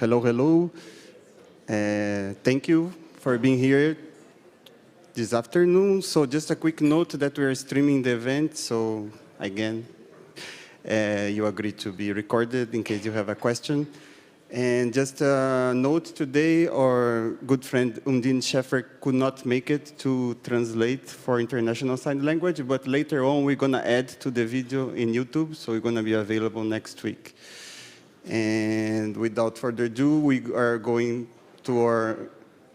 hello, hello. Thank you for being here this afternoon. So just a quick note that we are streaming the event. So again, you agree to be recorded in case you have a question. And just a note today, our good friend Undine Scheffer could not make it to translate for International Sign Language, but later on we're gonna add to the video in YouTube, so we're gonna be available next week. And without further ado, we are going to our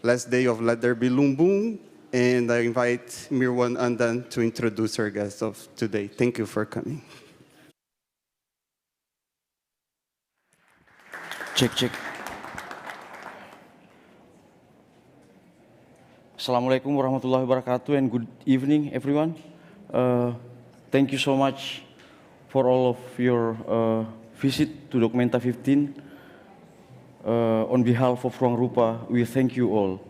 last day of Let There Be Lumbung, and I invite Mirwan Andan to introduce our guest of today. Thank you for coming. Cek. Assalamualaikum warahmatullahi wabarakatuh and good evening everyone. Thank you so much for all of your visit to Documenta 15. On behalf of Ruang Rupa, we thank you all.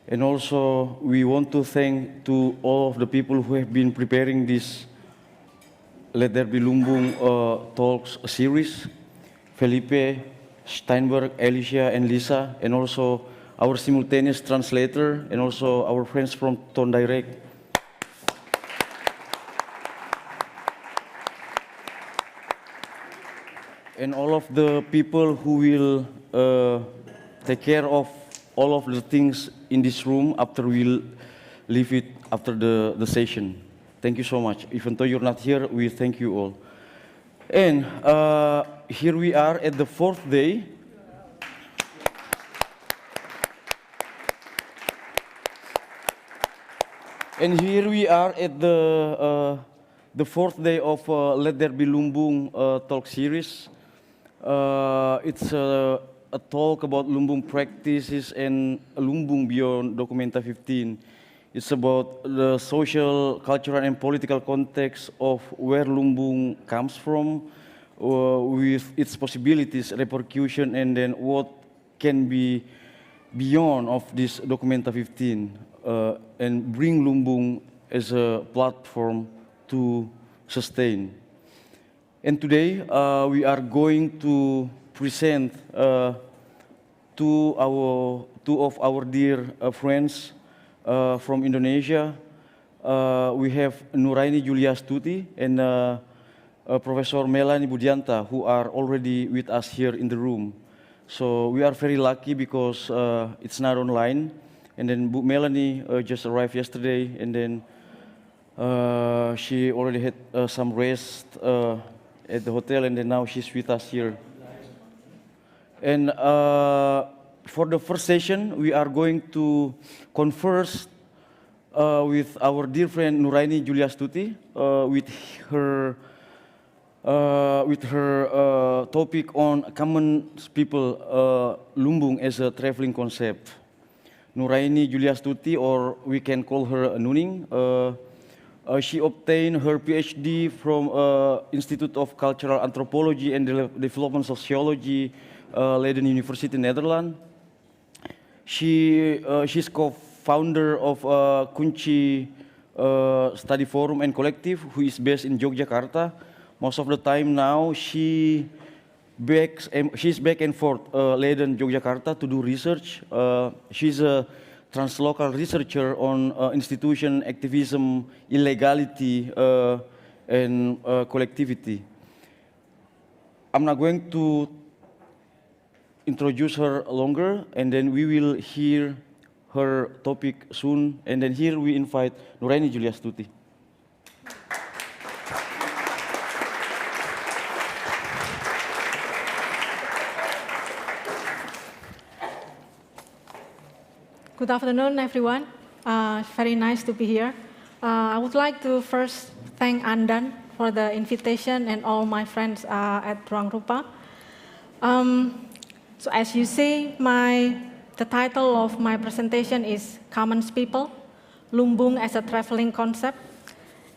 And also we want to thank to all of the people who have been preparing this Let There Be Lumbung talks series, Felipe, Steinberg, Alicia, and Lisa, and also our simultaneous translator, and also our friends from Tone Direct. And all of the people who will take care of all of the things in this room after we leave it after the session. Thank you so much. Even though you're not here, we thank you all. And here we are at the fourth day. And here we are at the fourth day of Let There Be Lumbung talk series. It's a talk about Lumbung practices and Lumbung beyond Documenta 15. It's about the social, cultural, and political context of where Lumbung comes from, with its possibilities, repercussions, and then what can be beyond of this Documenta 15, and bring Lumbung as a platform to sustain. And today we are going to present two of our dear friends from Indonesia. We have Nuraini Juliastuti and Professor Melani Budianta, who are already with us here in the room. So we are very lucky because it's not online. And then Melanie just arrived yesterday, and then she already had some rest at the hotel, and then now she's with us here. And for the first session, we are going to converse with our dear friend Nuraini Juliastuti with her topic on common people Lumbung as a traveling concept. Nuraini Juliastuti, or we can call her Nuning, she obtained her PhD from Institute of Cultural Anthropology and Development Sociology, Leiden University, Netherlands. She's co-founder of Kunci Study Forum and Collective, who is based in Yogyakarta. Most of the time now, she's back and forth, Leiden, Yogyakarta, to do research. She's a translocal researcher on institution activism, illegality, and collectivity. I'm not going to introduce her longer, and then we will hear her topic soon. And then here we invite Nuraini Juliastuti. Good afternoon, everyone. Very nice to be here. I would like to first thank Andan for the invitation and all my friends at Ruang Rupa. So as you see, the title of my presentation is Common People, Lumbung as a Traveling Concept.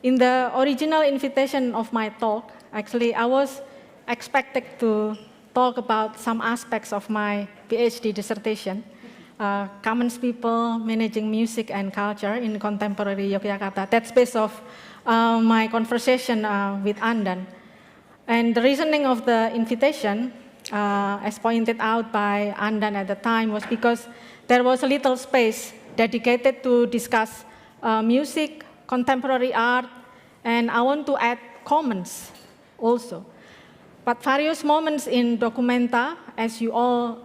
In the original invitation of my talk, actually I was expected to talk about some aspects of my PhD dissertation, Common People, Managing Music and Culture in Contemporary Yogyakarta. That's based off my conversation with Andan. And the reasoning of the invitation, as pointed out by Andan at the time, was because there was a little space dedicated to discuss music, contemporary art, and I want to add comments also. But various moments in documenta, as you all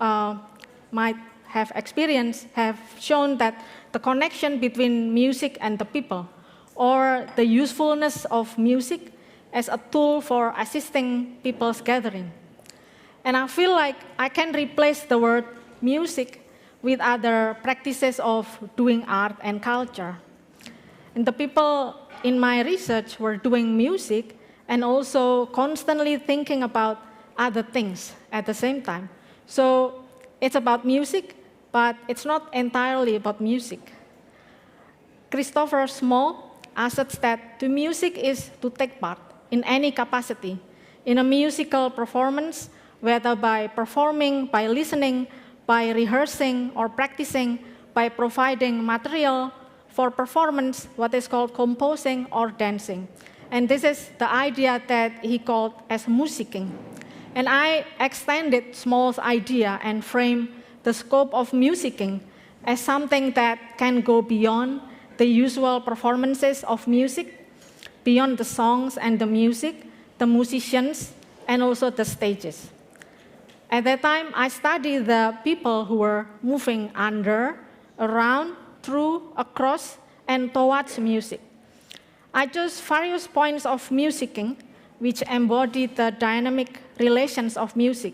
might have experienced, have shown that the connection between music and the people, or the usefulness of music as a tool for assisting people's gathering. And I feel like I can replace the word music with other practices of doing art and culture. And the people in my research were doing music and also constantly thinking about other things at the same time. So it's about music, but it's not entirely about music. Christopher Small asserts that to music is to take part in any capacity in a musical performance, whether by performing, by listening, by rehearsing or practicing, by providing material for performance, what is called composing or dancing. And this is the idea that he called as musicking. And I extended Small's idea and framed the scope of musicking as something that can go beyond the usual performances of music, beyond the songs and the music, the musicians, and also the stages. At that time, I studied the people who were moving under, around, through, across, and towards music. I chose various points of musicking which embodied the dynamic relations of music.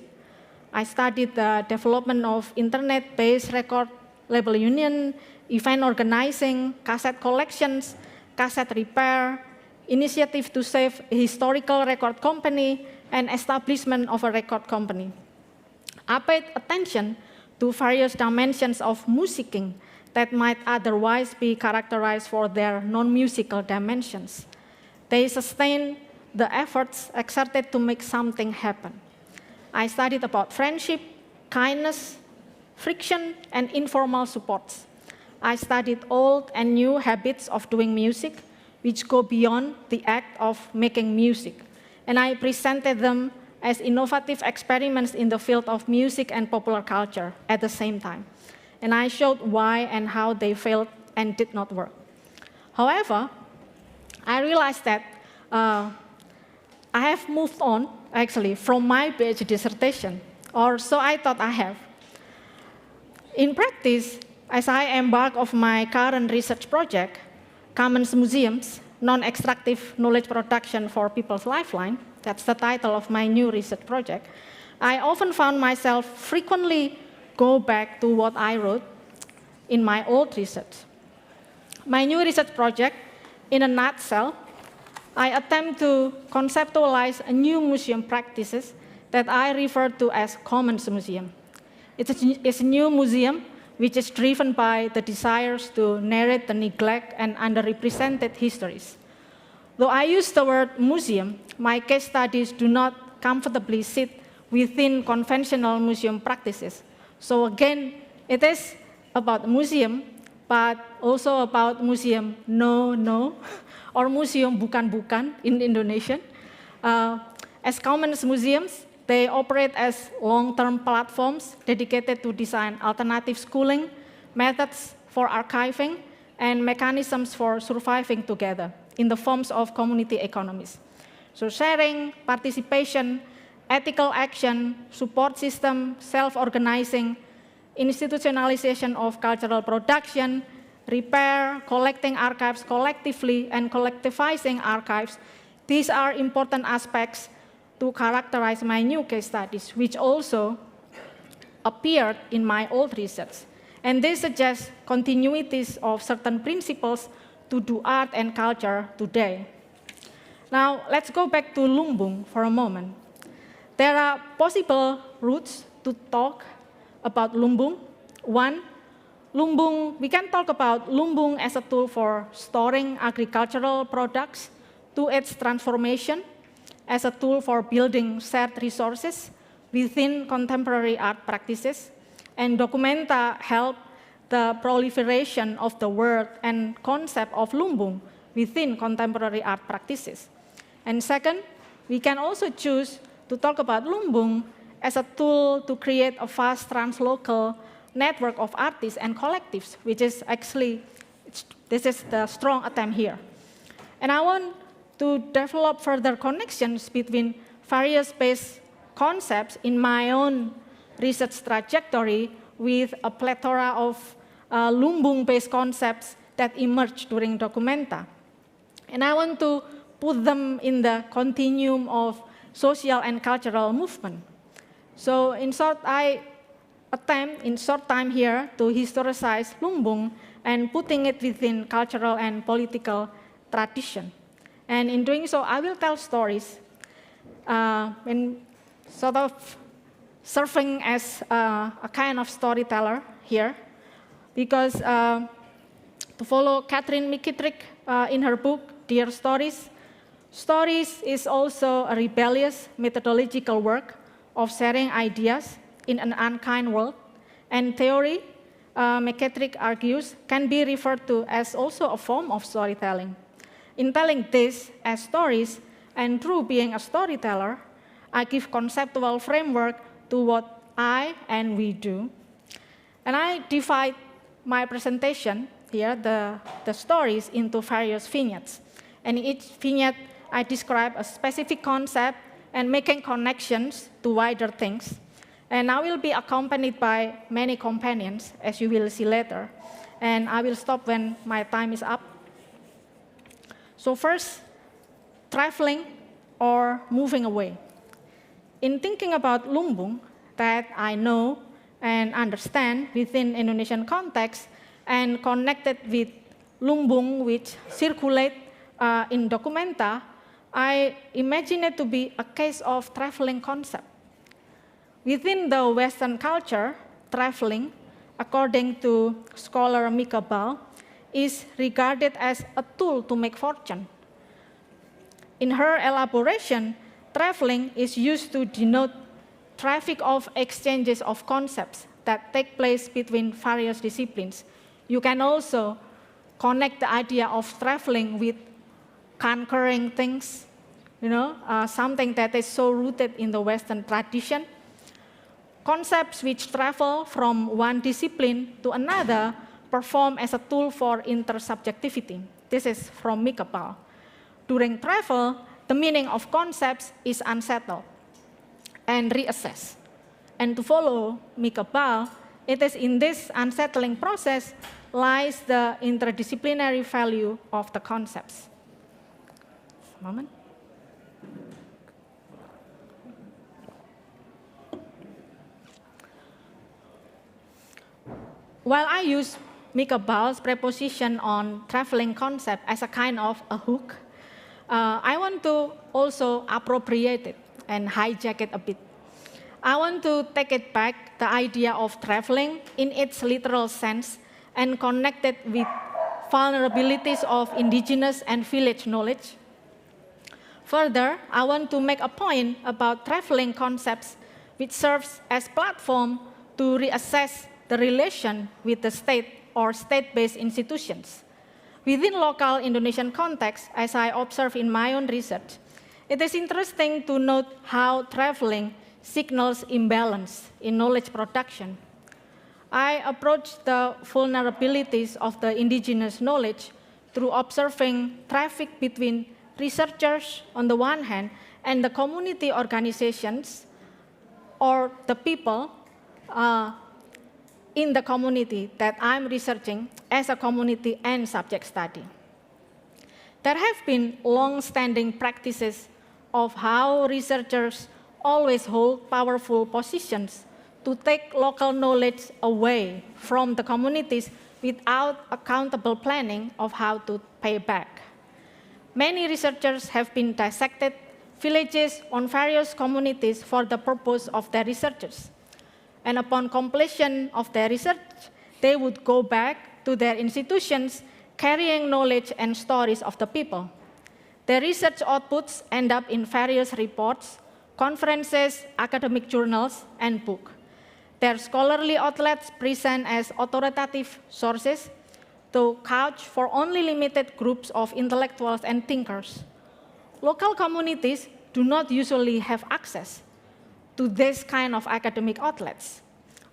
I studied the development of internet-based record label union, event organizing, cassette collections, cassette repair, initiative to save a historical record company, and establishment of a record company. I paid attention to various dimensions of musicking that might otherwise be characterized for their non-musical dimensions. They sustained the efforts exerted to make something happen. I studied about friendship, kindness, friction, and informal supports. I studied old and new habits of doing music, which go beyond the act of making music. And I presented them as innovative experiments in the field of music and popular culture at the same time. And I showed why and how they failed and did not work. However, I realized that I have moved on, actually, from my PhD dissertation, or so I thought I have. In practice, as I embark on my current research project, Commons Museums, Non-Extractive Knowledge Production for People's Lifeline, that's the title of my new research project, I often found myself frequently go back to what I wrote in my old research. My new research project, in a nutshell, I attempt to conceptualize a new museum practices that I refer to as Commons Museum. It's a new museum which is driven by the desires to narrate the neglect and underrepresented histories. Though I use the word museum, my case studies do not comfortably sit within conventional museum practices. So again, it is about museum, but also about museum no, or museum bukan-bukan in Indonesian. As commons museums, they operate as long-term platforms dedicated to design alternative schooling, methods for archiving, and mechanisms for surviving together in the forms of community economies. So sharing, participation, ethical action, support system, self-organizing, institutionalization of cultural production, repair, collecting archives collectively, and collectivizing archives, these are important aspects to characterize my new case studies, which also appeared in my old research. And they suggest continuities of certain principles to do art and culture today. Now, let's go back to Lumbung for a moment. There are possible routes to talk about Lumbung. One, Lumbung, we can talk about Lumbung as a tool for storing agricultural products to its transformation as a tool for building shared resources within contemporary art practices. And documenta help the proliferation of the word and concept of Lumbung within contemporary art practices. And second, we can also choose to talk about Lumbung as a tool to create a vast translocal network of artists and collectives, which is actually, this is the strong attempt here. And I want to develop further connections between various space concepts in my own research trajectory with a plethora of Lumbung-based concepts that emerged during documenta. And I want to put them in the continuum of social and cultural movement. So in short, I attempt in short time here to historicize Lumbung and putting it within cultural and political tradition. And in doing so, I will tell stories in sort of serving as a kind of storyteller here, because to follow Catherine McKittrick in her book, Dear Stories, stories is also a rebellious methodological work of sharing ideas in an unkind world, and theory, McKittrick argues, can be referred to as also a form of storytelling. In telling this as stories, and through being a storyteller, I give conceptual framework to what I and we do. And I divide my presentation here, the stories, into various vignettes. And in each vignette, I describe a specific concept and making connections to wider things. And I will be accompanied by many companions, as you will see later. And I will stop when my time is up. So first, traveling or moving away. In thinking about Lumbung, that I know and understand within Indonesian context and connected with Lumbung, which circulate in documenta, I imagine it to be a case of traveling concept. Within the Western culture, traveling, according to scholar Mika Ball, is regarded as a tool to make fortune. In her elaboration, traveling is used to denote traffic of exchanges of concepts that take place between various disciplines. You can also connect the idea of traveling with conquering things, something that is so rooted in the Western tradition. Concepts which travel from one discipline to another perform as a tool for intersubjectivity. This is from Mika Ball. During travel, the meaning of concepts is unsettled and reassessed. And to follow Mika Ball, it is in this unsettling process lies the interdisciplinary value of the concepts. A moment. While I use Mika Ball's preposition on traveling concept as a kind of a hook, I want to also appropriate it and hijack it a bit. I want to take it back, the idea of traveling in its literal sense, and connect it with vulnerabilities of indigenous and village knowledge. Further, I want to make a point about traveling concepts which serves as platform to reassess the relation with the state or state-based institutions. Within local Indonesian context, as I observe in my own research, it is interesting to note how traveling signals imbalance in knowledge production. I approach the vulnerabilities of the indigenous knowledge through observing traffic between researchers on the one hand and the community organizations or the people in the community that I'm researching as a community and subject study. There have been long-standing practices of how researchers always hold powerful positions to take local knowledge away from the communities without accountable planning of how to pay back. Many researchers have been dissected villages on various communities for the purpose of their researches. And upon completion of their research, they would go back to their institutions carrying knowledge and stories of the people. Their research outputs end up in various reports, conferences, academic journals, and books. Their scholarly outlets present as authoritative sources to couch for only limited groups of intellectuals and thinkers. Local communities do not usually have access to this kind of academic outlets.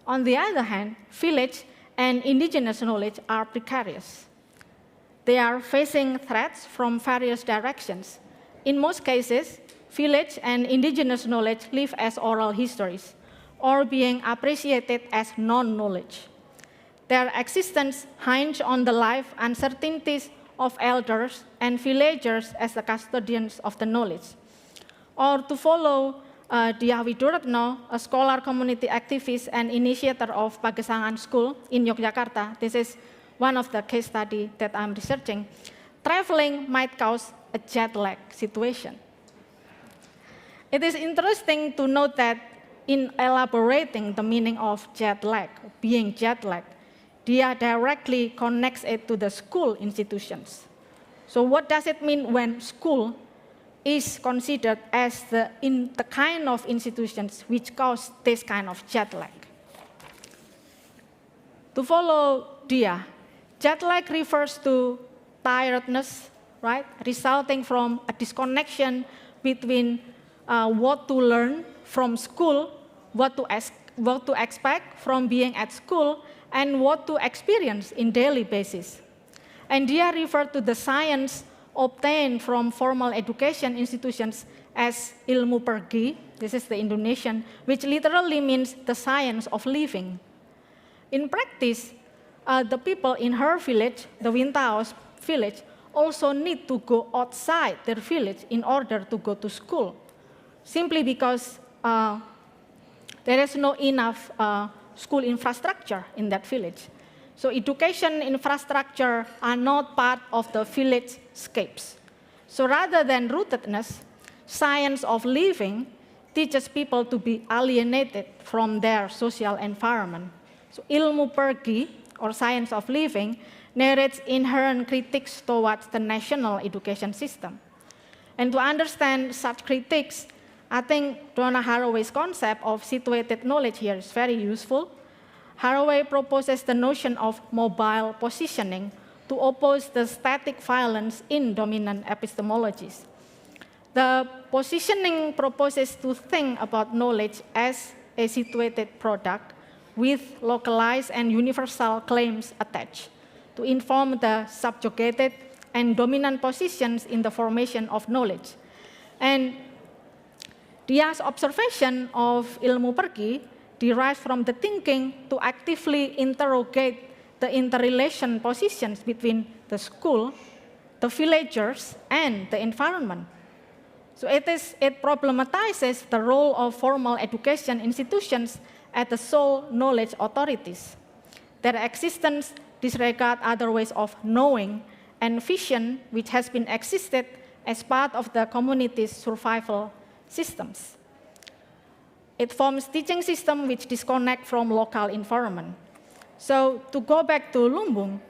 On the other hand, village and indigenous knowledge are precarious. They are facing threats from various directions. In most cases, village and indigenous knowledge live as oral histories, or being appreciated as non-knowledge. Their existence hinges on the life uncertainties of elders and villagers as the custodians of the knowledge. Or to follow Diah Widuretno, a scholar, community activist, and initiator of Pagesangan School in Yogyakarta, this is one of the case studies that I'm researching, traveling might cause a jet lag situation. It is interesting to note that in elaborating the meaning of jet lag, being jet lagged, Diah directly connects it to the school institutions. So what does it mean when school is considered as the kind of institutions which cause this kind of jet lag? To follow Diah, jet lag refers to tiredness, right, resulting from a disconnection between what to learn from school, what to expect from being at school, and what to experience in daily basis. And Diah referred to the science obtained from formal education institutions as ilmu pergi, this is the Indonesian, which literally means the science of living. In practice, the people in her village, the ruruHaus village, also need to go outside their village in order to go to school, simply because there is no enough school infrastructure in that village. So education infrastructure are not part of the village scapes. So rather than rootedness, science of living teaches people to be alienated from their social environment. So ilmu pergi, or science of living, narrates inherent critiques towards the national education system. And to understand such critiques, I think Donna Haraway's concept of situated knowledge here is very useful. Haraway proposes the notion of mobile positioning to oppose the static violence in dominant epistemologies. The positioning proposes to think about knowledge as a situated product with localized and universal claims attached to inform the subjugated and dominant positions in the formation of knowledge. And Diah's observation of ilmu pergi derives from the thinking to actively interrogate the interrelation positions between the school, the villagers, and the environment. So it problematizes the role of formal education institutions as the sole knowledge authorities. Their existence disregards other ways of knowing and vision which has been existed as part of the community's survival systems. It forms teaching systems which disconnect from local environment. So to go back to Lumbung,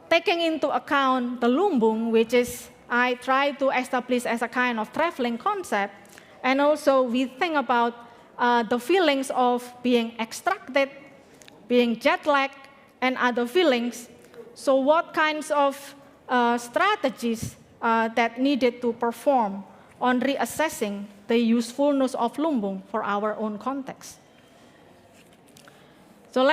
taking into account the Lumbung, which is I try to establish as a kind of traveling concept, and also we think about the feelings of being extracted, being jet lagged, and other feelings. So what kinds of strategies that needed to perform on reassessing the usefulness of Lumbung for our own context? So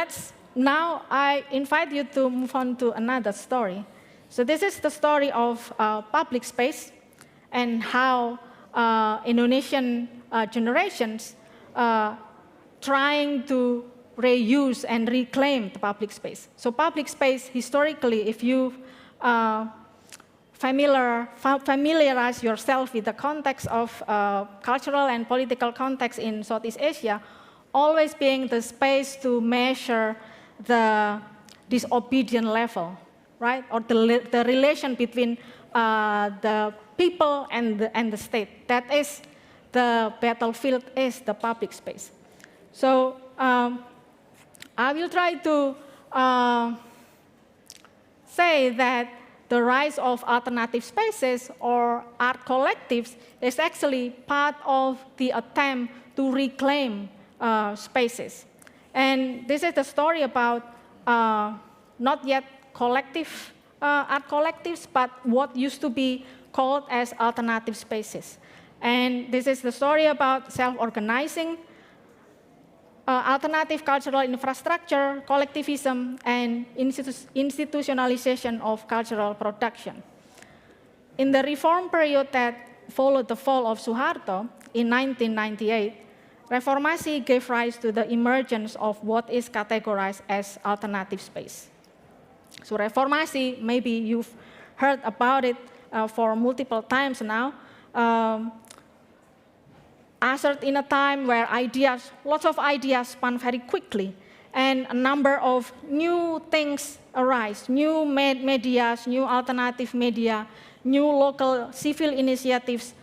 now I invite you to move on to another story. So this is the story of public space and how Indonesian generations trying to reuse and reclaim the public space. So public space, historically, if you familiarize yourself with the context of cultural and political context in Southeast Asia, always being the space to measure the disobedient level, right? Or the relation between the people and the state. That is the battlefield, is the public space. So I will try to say that the rise of alternative spaces or art collectives is actually part of the attempt to reclaim spaces. And this is the story about not yet collective art collectives, but what used to be called as alternative spaces. And this is the story about self-organizing, alternative cultural infrastructure, collectivism, and institutionalization of cultural production. In the reform period that followed the fall of Suharto in 1998, Reformasi gave rise to the emergence of what is categorized as alternative space. So Reformasi, maybe you've heard about it for multiple times now, ushered in a time where ideas, lots of ideas spun very quickly, and a number of new things arise, new medias, new alternative media, new local civil initiatives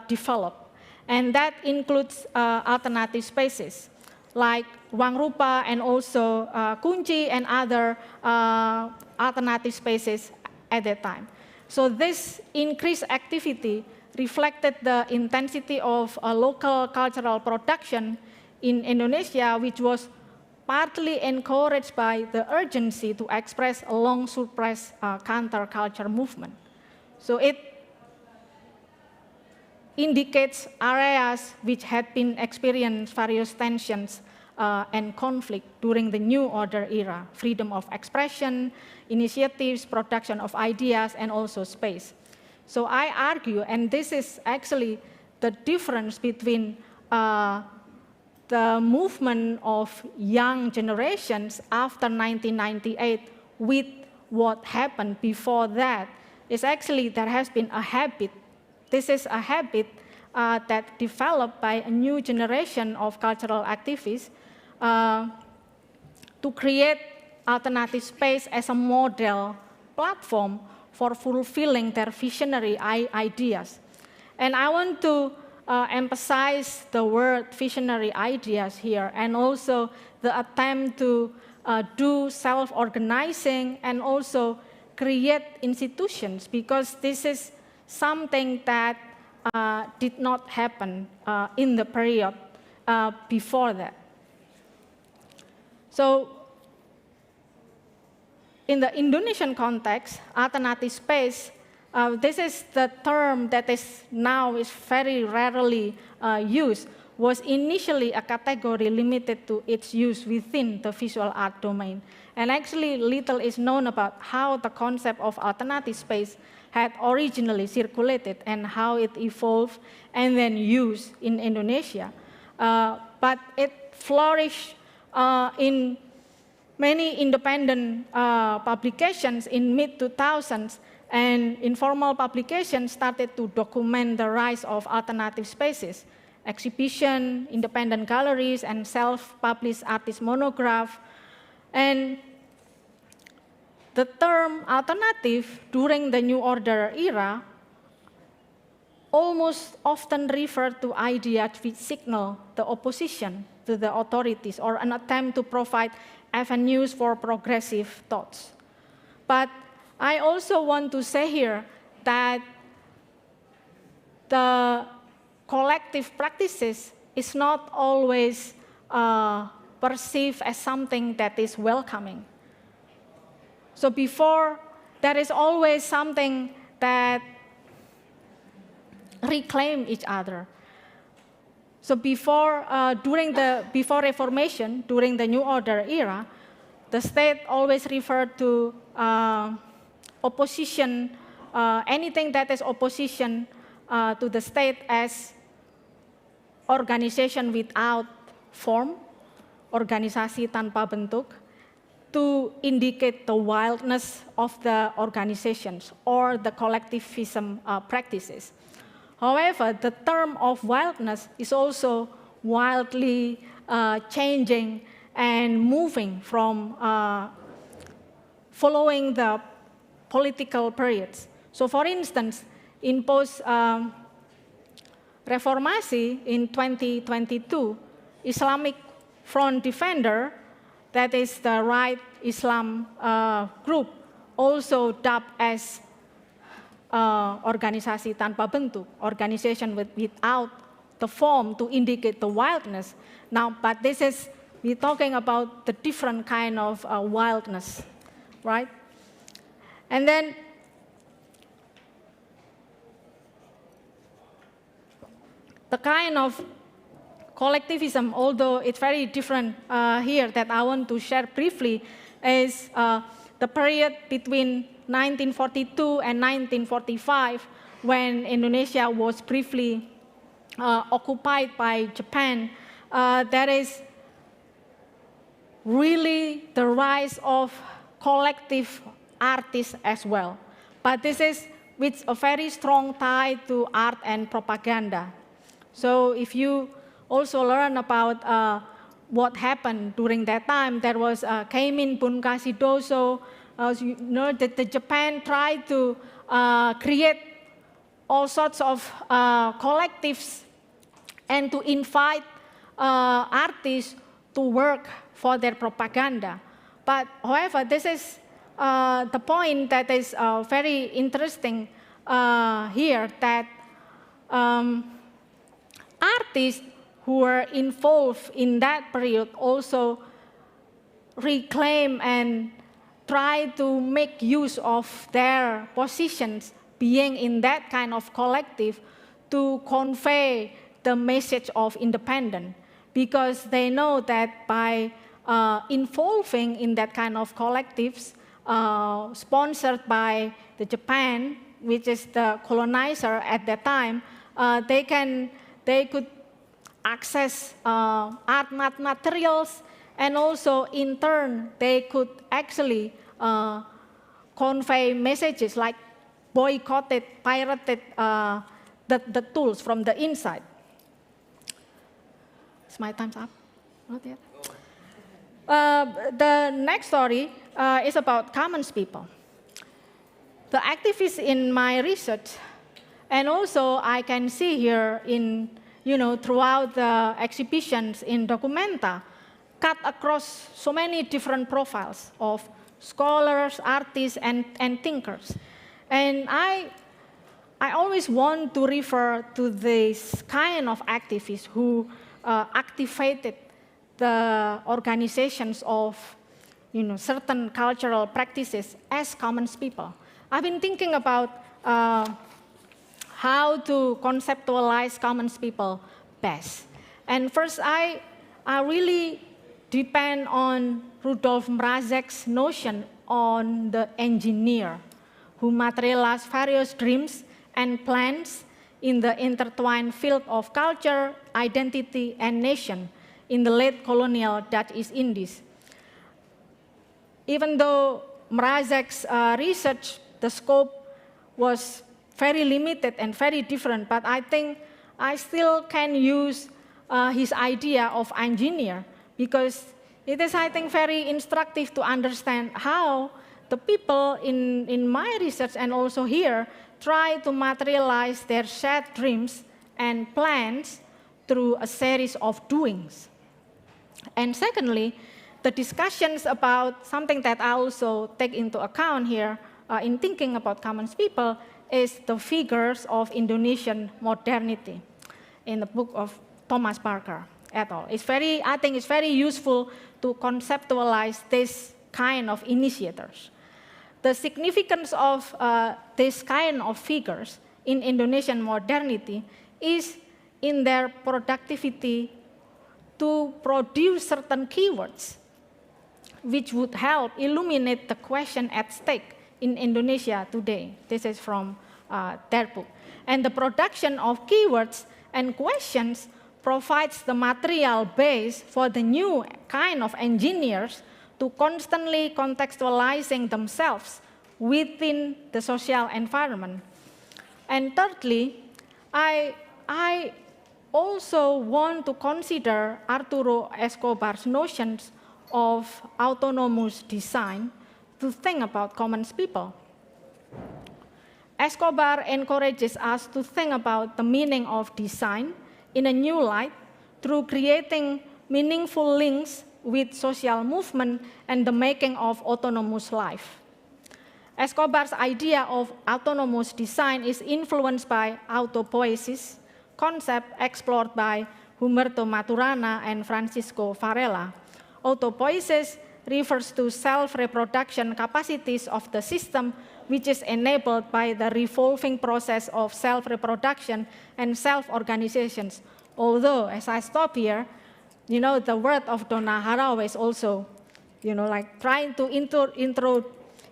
develop. And that includes alternative spaces, like Ruang Rupa and also Kunci and other alternative spaces at that time. So this increased activity reflected the intensity of local cultural production in Indonesia, which was partly encouraged by the urgency to express a long-suppressed counterculture movement. So it indicates areas which had been experienced various tensions and conflict during the New Order era, freedom of expression, initiatives, production of ideas, and also space. So I argue, and this is actually the difference between the movement of young generations after 1998 with what happened before that, is actually there has been a habit. This is a habit that developed by a new generation of cultural activists to create alternative space as a model platform for fulfilling their visionary ideas. And I want to emphasize the word visionary ideas here, and also the attempt to do self-organizing and also create institutions, because this is something that did not happen in the period before that. So in the Indonesian context, alternative space, this is the term that is now very rarely used, was initially a category limited to its use within the visual art domain. And actually little is known about how the concept of alternative space had originally circulated and how it evolved and then used in Indonesia. But it flourished in many independent publications in mid-2000s, and informal publications started to document the rise of alternative spaces, exhibition, independent galleries, and self-published artist monograph. And the term alternative during the New Order era almost often referred to ideas which signal the opposition to the authorities or an attempt to provide avenues for progressive thoughts. But I also want to say here that the collective practices is not always perceived as something that is welcoming. So before, there is always something that reclaim each other. So before Reformation, during the New Order era, the state always referred to opposition, anything that is opposition to the state as organization without form, organisasi tanpa bentuk, to indicate the wildness of the organizations or the collectivism practices. However, the term of wildness is also wildly changing and moving from following the political periods. So for instance, in post-Reformasi in 2022, Islamic Front Defender, that is the right Islam group, also dubbed as organisasi tanpa bentuk, organization without the form to indicate the wildness. Now, but this is, we're talking about the different kind of wildness, right? And then the kind of collectivism, although it's very different here, that I want to share briefly, is the period between 1942 and 1945, when Indonesia was briefly occupied by Japan. There is really the rise of collective artists as well. But this is with a very strong tie to art and propaganda. So if you also learn about what happened during that time, there was Keimin Bunkasi Doso. You know that the Japan tried to create all sorts of collectives and to invite artists to work for their propaganda. But however, this is the point that is very interesting here, that artists who were involved in that period also reclaim and try to make use of their positions being in that kind of collective to convey the message of independence, because they know that by involving in that kind of collectives sponsored by the Japan, which is the colonizer at that time, they could access art materials, and also in turn they could actually convey messages like boycotted, pirated the tools from the inside. Is my time's up? Not yet. The next story is about common people. The activists in my research, and also I can see here in, throughout the exhibitions in Documenta, cut across so many different profiles of scholars, artists, and thinkers. And I always want to refer to this kind of activists who activated the organizations of certain cultural practices as common people. I've been thinking about how to conceptualize common people best. And first, I really depend on Rudolf Mrazek's notion on the engineer, who materialized various dreams and plans in the intertwined field of culture, identity, and nation in the late colonial Dutch East Indies. Even though Mrazek's research, the scope was very limited and very different, but I think I still can use his idea of engineer, because it is, I think, very instructive to understand how the people in my research and also here try to materialize their shared dreams and plans through a series of doings. And secondly, the discussions about something that I also take into account here in thinking about common people is the figures of Indonesian modernity in the book of Thomas Parker et al. I think it's very useful to conceptualize this kind of initiators. The significance of this kind of figures in Indonesian modernity is in their productivity to produce certain keywords which would help illuminate the question at stake in Indonesia today. This is from their book. And the production of keywords and questions provides the material base for the new kind of engineers to constantly contextualizing themselves within the social environment. And thirdly, I also want to consider Arturo Escobar's notions of autonomous design to think about common people. Escobar encourages us to think about the meaning of design in a new light through creating meaningful links with social movement and the making of autonomous life. Escobar's idea of autonomous design is influenced by autopoiesis, concept explored by Humberto Maturana and Francisco Varela. Autopoiesis refers to self-reproduction capacities of the system which is enabled by the revolving process of self-reproduction and self-organizations. Although, as I stop here, the word of Donna Haraway is also, like trying to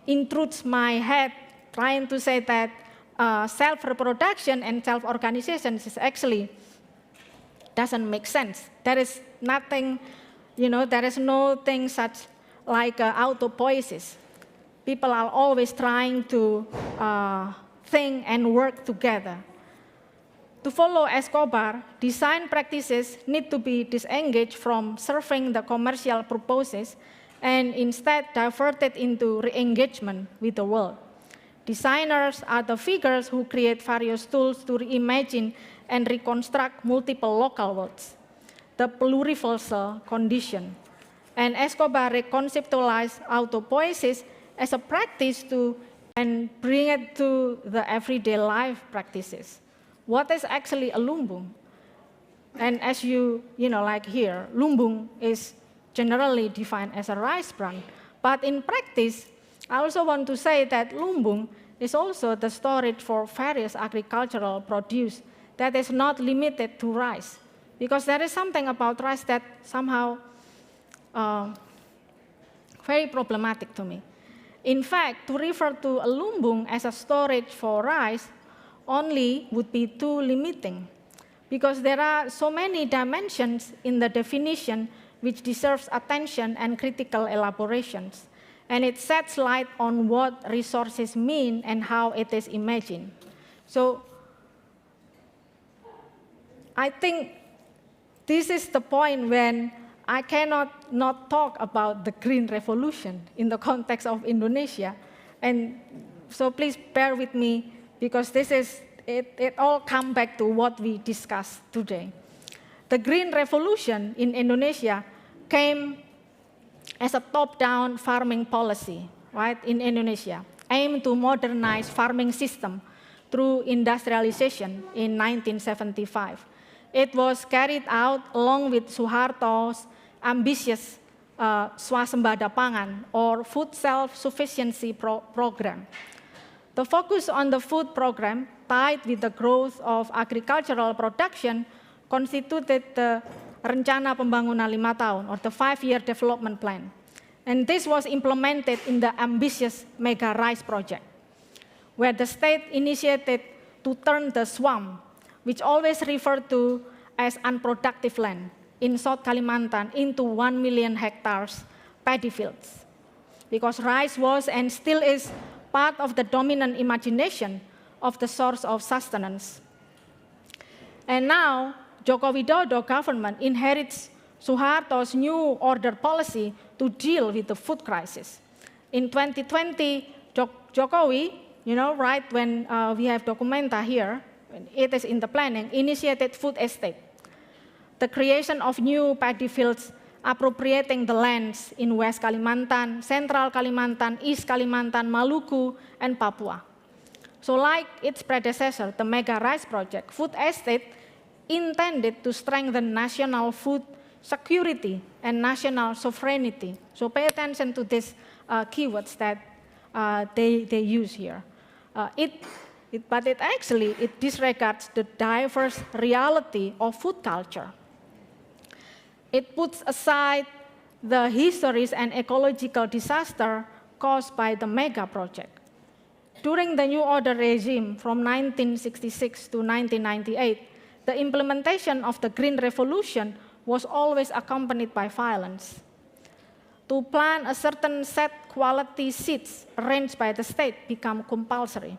intrude my head, trying to say that self-reproduction and self-organization is actually doesn't make sense. There is nothing, there is no thing such like autopoiesis. People are always trying to think and work together. To follow Escobar, design practices need to be disengaged from serving the commercial purposes and instead diverted into re-engagement with the world. Designers are the figures who create various tools to reimagine and reconstruct multiple local worlds, the pluriversal condition. And Escobar reconceptualized autopoiesis as a practice and bring it to the everyday life practices. What is actually a lumbung? And as like here, lumbung is generally defined as a rice bran. But in practice, I also want to say that lumbung is also the storage for various agricultural produce that is not limited to rice. Because there is something about rice that somehow very problematic to me. In fact, to refer to a lumbung as a storage for rice only would be too limiting, because there are so many dimensions in the definition which deserves attention and critical elaborations. And it sheds light on what resources mean and how it is imagined. So I think this is the point when I cannot not talk about the Green Revolution in the context of Indonesia. And so please bear with me, because it all comes back to what we discussed today. The Green Revolution in Indonesia came as a top-down farming policy, right, in Indonesia, aimed to modernize farming system through industrialization in 1975. It was carried out along with Suharto's ambitious swasembada pangan, or food self-sufficiency program. The focus on the food program, tied with the growth of agricultural production, constituted the Rencana Pembangunan 5 Tahun, or the 5-year development plan. And this was implemented in the ambitious Mega Rice Project, where the state initiated to turn the swamp, which always referred to as unproductive land, in South Kalimantan into 1 million hectares paddy fields. Because rice was and still is part of the dominant imagination of the source of sustenance. And now, Joko Widodo government inherits Suharto's new order policy to deal with the food crisis. In 2020, Jokowi, right when we have documenta here, it is in the planning, initiated food estate, the creation of new paddy fields appropriating the lands in West Kalimantan, Central Kalimantan, East Kalimantan, Maluku, and Papua. So like its predecessor, the Mega Rice Project, food estate intended to strengthen national food security and national sovereignty. So pay attention to these keywords that they use here. But it actually disregards the diverse reality of food culture. It puts aside the histories and ecological disaster caused by the mega project. During the New Order regime from 1966 to 1998, the implementation of the Green Revolution was always accompanied by violence. To plant a certain set quality seeds arranged by the state became compulsory.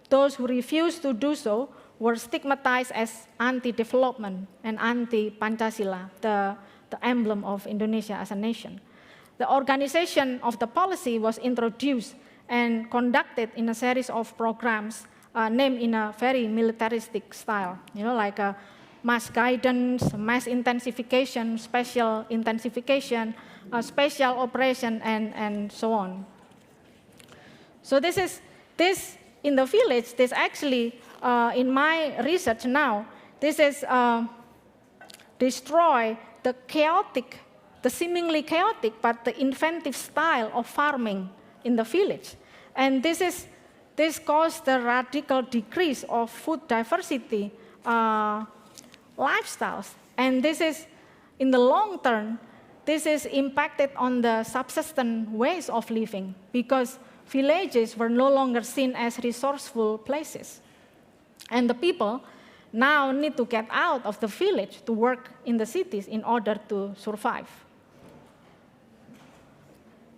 Those who refused to do so were stigmatized as anti-development and anti-Pancasila, the emblem of Indonesia as a nation. The organization of the policy was introduced and conducted in a series of programs named in a very militaristic style, like mass guidance, mass intensification, special intensification, special operation, and so on. So this in the village, this actually, in my research now, this is destroy the chaotic, the seemingly chaotic, but the inventive style of farming in the village. And this is this caused the radical decrease of food diversity lifestyles. And this is, in the long term, this is impacted on the subsistence ways of living because villages were no longer seen as resourceful places. And the people now need to get out of the village to work in the cities in order to survive.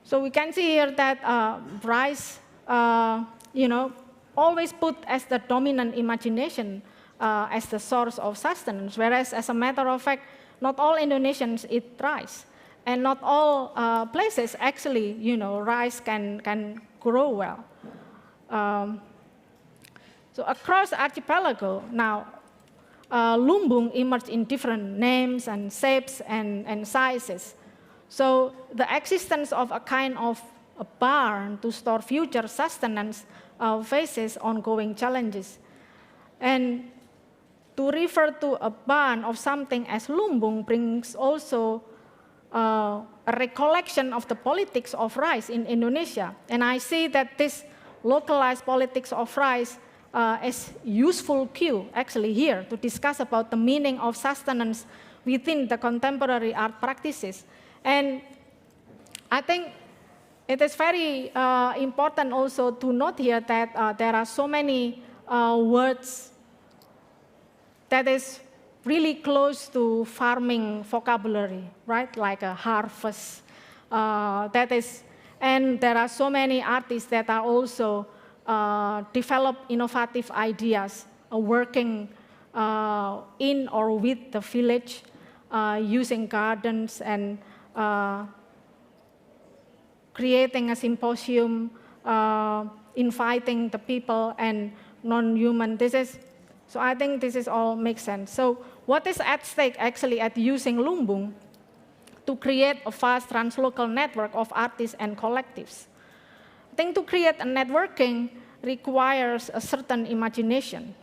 So we can see here that rice, always put as the dominant imagination as the source of sustenance, whereas as a matter of fact, not all Indonesians eat rice. And not all places actually, rice can grow well. So across archipelago now, Lumbung emerged in different names and shapes and sizes. So the existence of a kind of a barn to store future sustenance faces ongoing challenges. And to refer to a barn of something as Lumbung brings also a recollection of the politics of rice in Indonesia. And I see that this localized politics of rice is useful cue actually here to discuss about the meaning of sustenance within the contemporary art practices. And I think it is very important also to note here that there are so many words that is really close to farming vocabulary, right? Like a harvest. And there are so many artists that are also develop innovative ideas, working in or with the village, using gardens and creating a symposium, inviting the people and non-human. So I think this is all makes sense. So what is at stake actually at using Lumbung to create a vast translocal network of artists and collectives? I think to create a networking requires a certain imagination.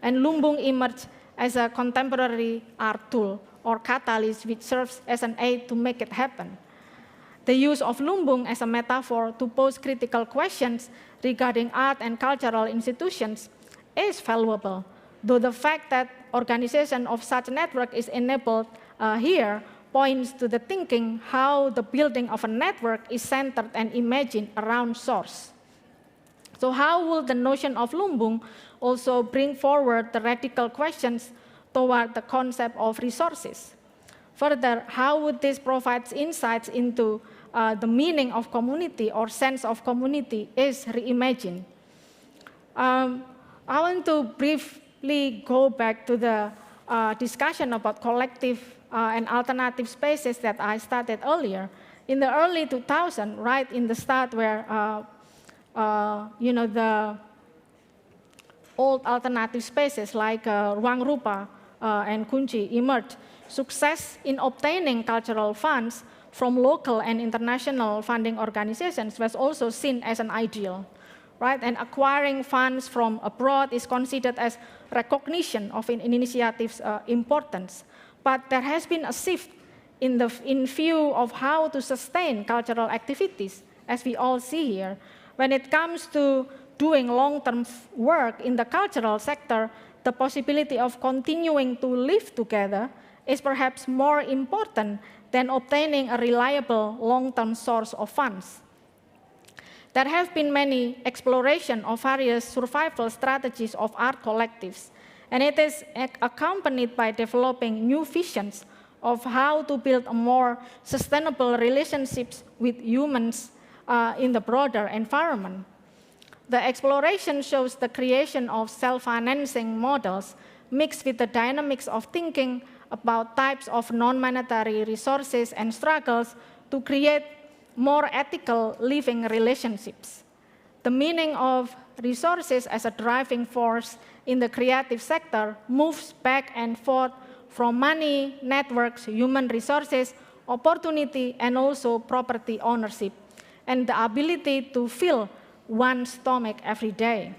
And Lumbung emerged as a contemporary art tool or catalyst which serves as an aid to make it happen. The use of Lumbung as a metaphor to pose critical questions regarding art and cultural institutions is valuable, though the fact that organization of such network is enabled here points to the thinking how the building of a network is centered and imagined around source. So how will the notion of Lumbung also bring forward the radical questions toward the concept of resources? Further, how would this provide insights into the meaning of community or sense of community is reimagined? I want to briefly go back to the discussion about collective and alternative spaces that I started earlier. In the early 2000s, right in the start where the old alternative spaces like Ruang Rupa and Kunci emerged, success in obtaining cultural funds from local and international funding organizations was also seen as an ideal. Right? And acquiring funds from abroad is considered as recognition of an initiative's importance. But there has been a shift in view of how to sustain cultural activities, as we all see here. When it comes to doing long-term work in the cultural sector, the possibility of continuing to live together is perhaps more important than obtaining a reliable long-term source of funds. There have been many explorations of various survival strategies of art collectives, and it is accompanied by developing new visions of how to build a more sustainable relationships with humans in the broader environment. The exploration shows the creation of self-financing models mixed with the dynamics of thinking about types of non-monetary resources and struggles to create more ethical living relationships. The meaning of resources as a driving force in the creative sector moves back and forth from money, networks, human resources, opportunity, and also property ownership, and the ability to fill one's stomach every day.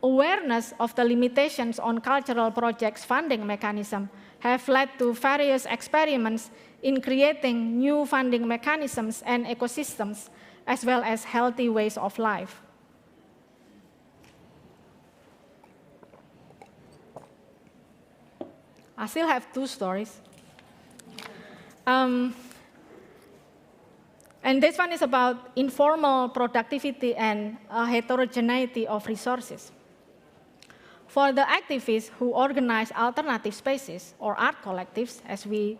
Awareness of the limitations on cultural projects funding mechanism have led to various experiments in creating new funding mechanisms and ecosystems, as well as healthy ways of life. I still have two stories. And this one is about informal productivity and heterogeneity of resources. For the activists who organize alternative spaces or art collectives, as we,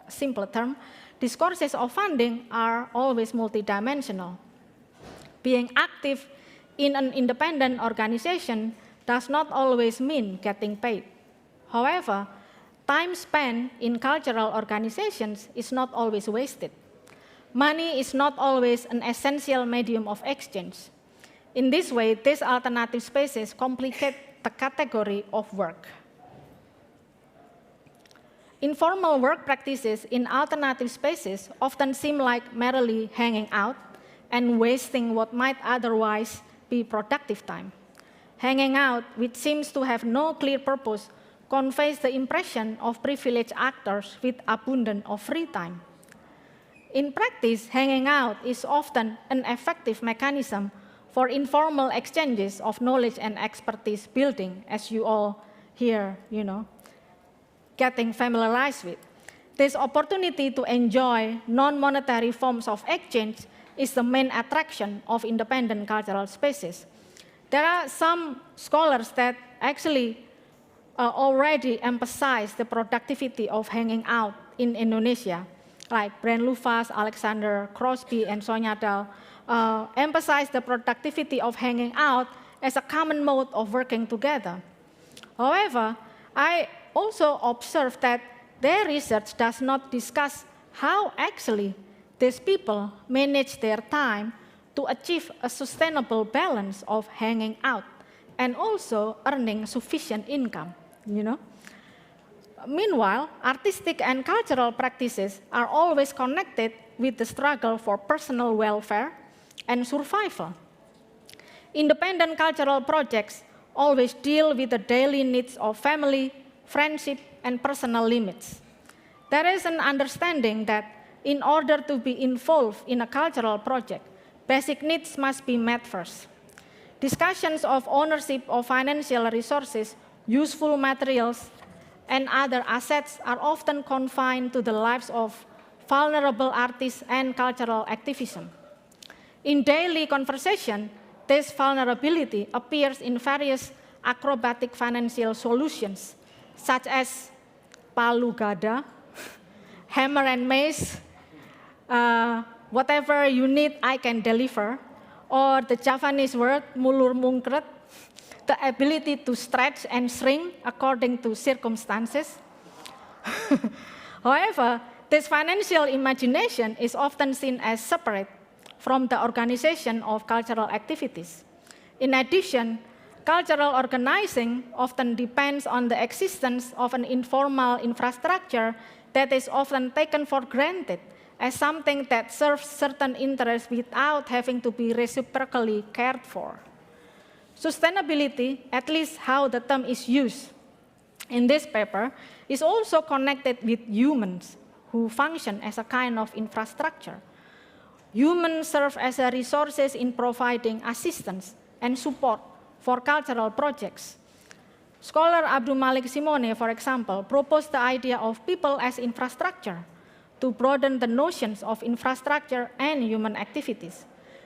simpler term, discourses of funding are always multidimensional. Being active in an independent organization does not always mean getting paid. However, time spent in cultural organizations is not always wasted. Money is not always an essential medium of exchange. In this way, these alternative spaces complicate the category of work. Informal work practices in alternative spaces often seem like merely hanging out and wasting what might otherwise be productive time. Hanging out, which seems to have no clear purpose, conveys the impression of privileged actors with abundance of free time. In practice, hanging out is often an effective mechanism for informal exchanges of knowledge and expertise building, as you all here, getting familiarized with. This opportunity to enjoy non-monetary forms of exchange is the main attraction of independent cultural spaces. There are some scholars that actually already emphasize the productivity of hanging out in Indonesia, like Brent Lufas, Alexander Crosby, and Sonia Dahl, emphasize the productivity of hanging out as a common mode of working together. However, I also observed that their research does not discuss how actually these people manage their time to achieve a sustainable balance of hanging out and also earning sufficient income. Meanwhile, artistic and cultural practices are always connected with the struggle for personal welfare and survival. Independent cultural projects always deal with the daily needs of family, friendship, and personal limits. There is an understanding that in order to be involved in a cultural project, basic needs must be met first. Discussions of ownership of financial resources, useful materials, and other assets are often confined to the lives of vulnerable artists and cultural activism. In daily conversation, this vulnerability appears in various acrobatic financial solutions, such as palu gada, hammer and mace, whatever you need I can deliver, or the Javanese word mulur mungkret, the ability to stretch and shrink according to circumstances. However, this financial imagination is often seen as separate from the organization of cultural activities. In addition, cultural organizing often depends on the existence of an informal infrastructure that is often taken for granted as something that serves certain interests without having to be reciprocally cared for. Sustainability, at least how the term is used in this paper, is also connected with humans who function as a kind of infrastructure. Humans serve as a resources in providing assistance and support for cultural projects. Scholar Abdul Malik Simone, for example, proposed the idea of people as infrastructure to broaden the notions of infrastructure and human activities.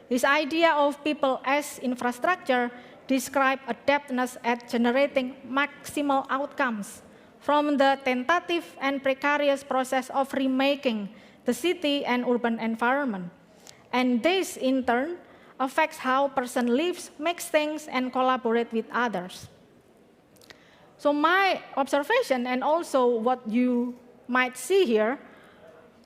This idea of people as infrastructure describes adeptness at generating maximal outcomes from the tentative and precarious process of remaking the city and urban environment. And this, in turn, affects how a person lives, makes things, and collaborates with others. So my observation, and also what you might see here,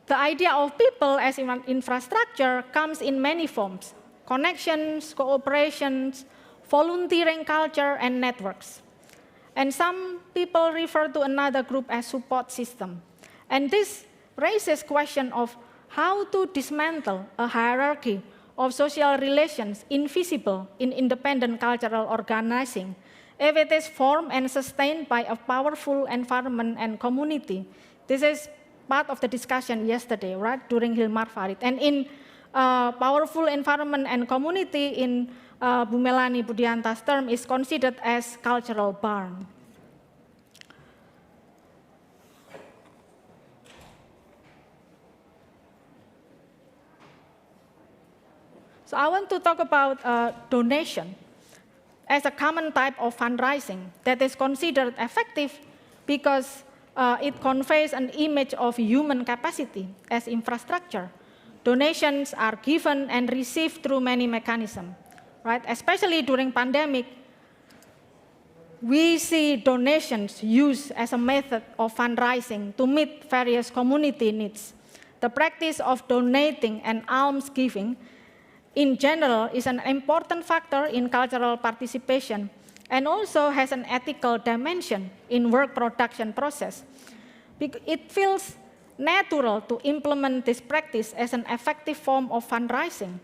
the idea of people as infrastructure comes in many forms: connections, cooperations, volunteering culture, and networks. And some people refer to another group as support system. And this raises question of how to dismantle a hierarchy of social relations invisible in independent cultural organizing if it is formed and sustained by a powerful environment and community. This is part of the discussion yesterday, right, during Hilmar Farid. And in powerful environment and community, in Bu Melani Budianta's term, is considered as cultural barn. So I want to talk about donation as a common type of fundraising that is considered effective because it conveys an image of human capacity as infrastructure. Donations are given and received through many mechanisms, right? Especially during pandemic, we see donations used as a method of fundraising to meet various community needs. The practice of donating and almsgiving in general is an important factor in cultural participation and also has an ethical dimension in work production process. It feels natural to implement this practice as an effective form of fundraising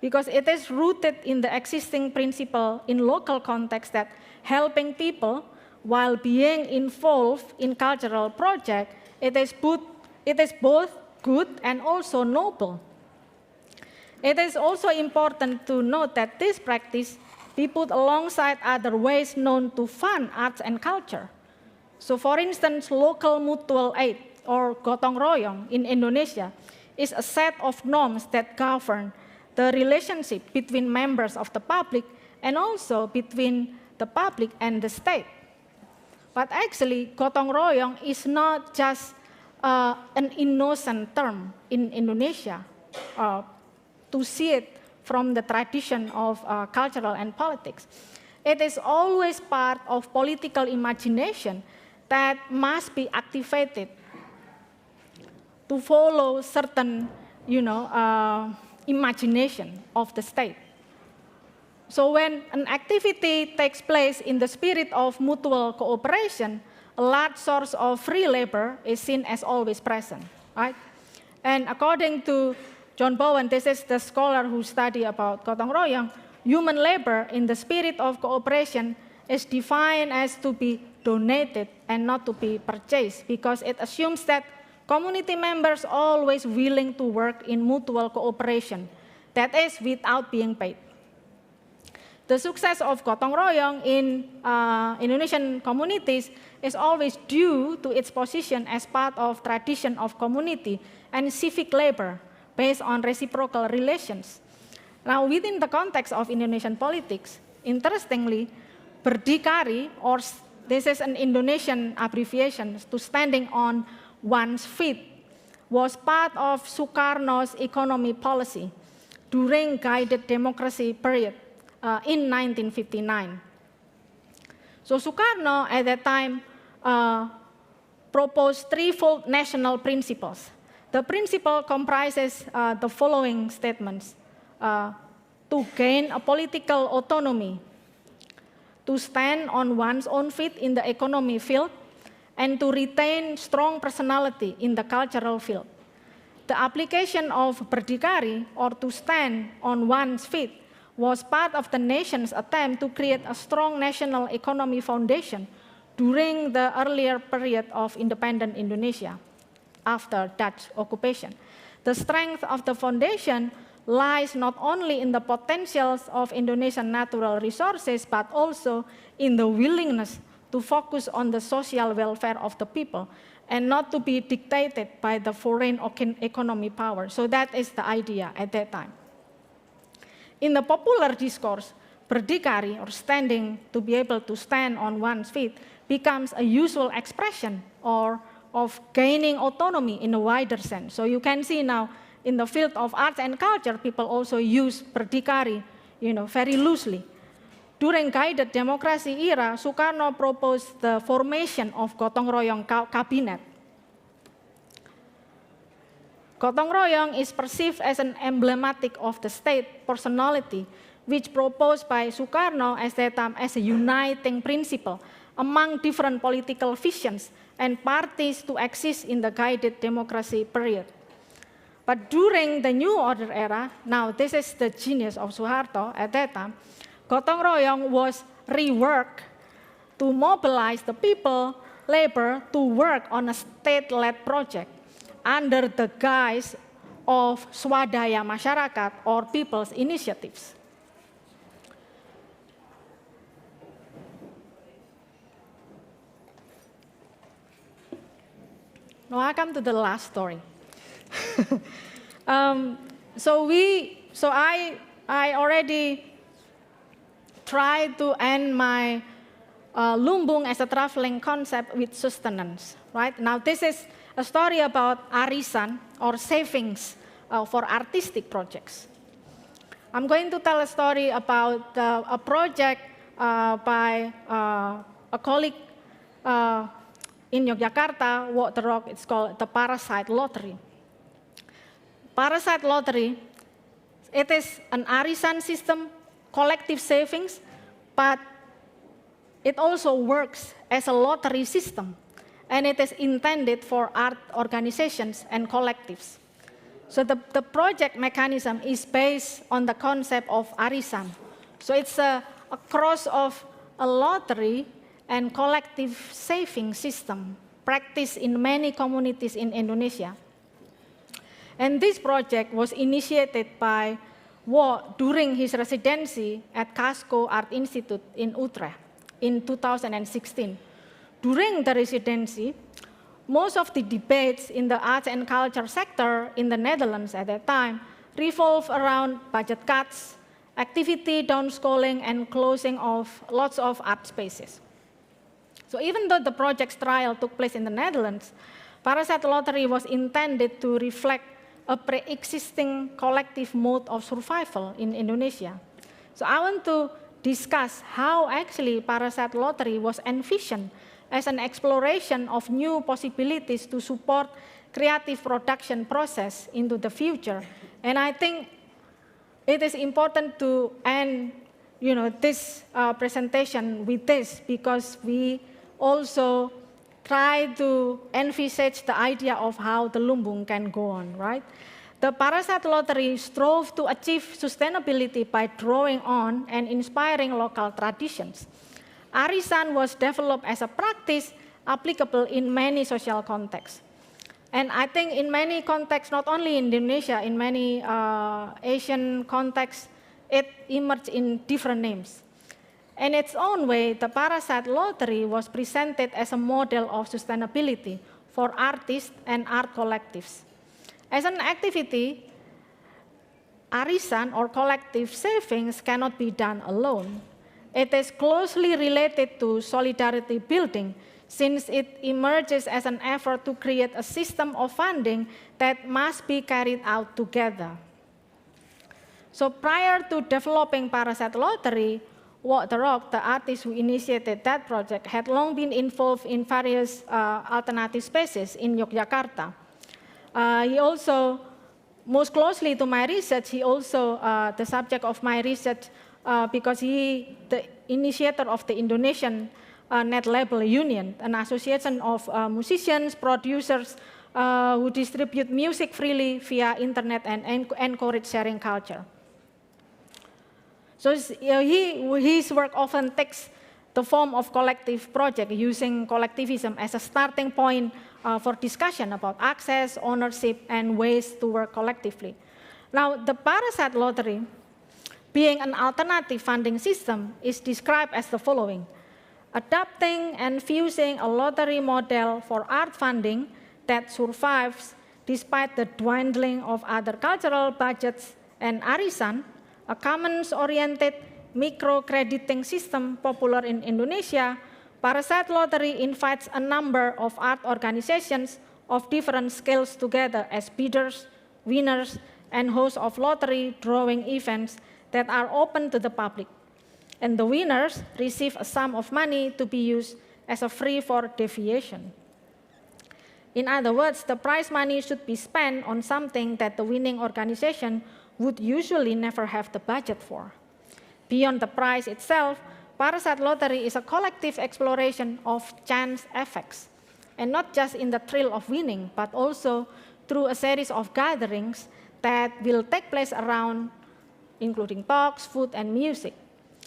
because it is rooted in the existing principle in local context that helping people while being involved in cultural project, it is both good and also noble. It is also important to note that this practice be put alongside other ways known to fund arts and culture. So for instance, local mutual aid or gotong royong in Indonesia is a set of norms that govern the relationship between members of the public and also between the public and the state. But actually, gotong royong is not just an innocent term in Indonesia to see it from the tradition of cultural and politics. It is always part of political imagination that must be activated to follow certain, imagination of the state. So when an activity takes place in the spirit of mutual cooperation, a large source of free labor is seen as always present, right? And according to John Bowen, this is the scholar who studied about gotong royong, human labor in the spirit of cooperation is defined as to be donated and not to be purchased because it assumes that community members are always willing to work in mutual cooperation, that is, without being paid. The success of gotong royong in Indonesian communities is always due to its position as part of tradition of community and civic labor based on reciprocal relations. Now, within the context of Indonesian politics, interestingly, berdikari, or this is an Indonesian abbreviation to standing on one's feet, was part of Sukarno's economy policy during guided democracy period in 1959. So Sukarno at that time proposed threefold national principles. The principle comprises the following statements: to gain a political autonomy, to stand on one's own feet in the economy field, and to retain strong personality in the cultural field. The application of berdikari, or to stand on one's feet, was part of the nation's attempt to create a strong national economy foundation during the earlier period of independent Indonesia after Dutch occupation. The strength of the foundation lies not only in the potentials of Indonesian natural resources, but also in the willingness to focus on the social welfare of the people and not to be dictated by the foreign economy power. So that is the idea at that time. In the popular discourse, berdikari, or standing, to be able to stand on one's feet, becomes a usual expression or of gaining autonomy in a wider sense. So you can see now in the field of arts and culture, people also use berdikari, very loosely. During guided democracy era, Sukarno proposed the formation of gotong royong cabinet. Gotong royong is perceived as an emblematic of the state personality, which proposed by Sukarno as that time as a uniting principle among different political visions and parties to exist in the guided democracy period. But during the New Order era, now this is the genius of Suharto at that time, gotong royong was reworked to mobilize the people, labor, to work on a state-led project under the guise of swadaya masyarakat or people's initiatives. Now I come to the last story. So I I already tried to end my Lumbung as a traveling concept with sustenance, right? Now this is a story about Arisan, or savings for artistic projects. I'm going to tell a story about a project by a colleague in Yogyakarta, Waterrock. It's called the Parasite Lottery. Parasite Lottery, it is an Arisan system, collective savings, but it also works as a lottery system, and it is intended for art organizations and collectives. So the project mechanism is based on the concept of Arisan. So it's a cross of a lottery and collective saving system practiced in many communities in Indonesia. And this project was initiated by Wo during his residency at Kassel Art Institute in Utrecht in 2016. During the residency, most of the debates in the arts and culture sector in the Netherlands at that time revolved around budget cuts, activity downscaling, and closing of lots of art spaces. So even though the project's trial took place in the Netherlands, Parasite Lottery was intended to reflect a pre-existing collective mode of survival in Indonesia. So I want to discuss how actually Parasite Lottery was envisioned as an exploration of new possibilities to support creative production process into the future. And I think it is important to end this presentation with this, because we also try to envisage the idea of how the Lumbung can go on, right? The Parasite Lottery strove to achieve sustainability by drawing on and inspiring local traditions. Arisan was developed as a practice applicable in many social contexts. And I think in many contexts, not only in Indonesia, in many Asian contexts, it emerged in different names. In its own way, the Parasite Lottery was presented as a model of sustainability for artists and art collectives. As an activity, Arisan, or collective savings, cannot be done alone. It is closely related to solidarity building, since it emerges as an effort to create a system of funding that must be carried out together. So prior to developing Parasite Lottery, Waterrock, the artist who initiated that project, had long been involved in various alternative spaces in Yogyakarta. He also, most closely to my research, he also the subject of my research because he the initiator of the Indonesian Net Label Union, an association of musicians, producers who distribute music freely via internet and encourage sharing culture. So his work often takes the form of collective project, using collectivism as a starting point for discussion about access, ownership, and ways to work collectively. Now, the Parasite Lottery, being an alternative funding system, is described as the following: adapting and fusing a lottery model for art funding that survives despite the dwindling of other cultural budgets and Arisan, a commons-oriented microcrediting system popular in Indonesia. Parasite Lottery invites a number of art organizations of different scales together as bidders, winners, and hosts of lottery drawing events that are open to the public. And the winners receive a sum of money to be used as a fee for deviation. In other words, the prize money should be spent on something that the winning organization would usually never have the budget for. Beyond the prize itself, Parasite Lottery is a collective exploration of chance effects, and not just in the thrill of winning, but also through a series of gatherings that will take place around, including talks, food, and music.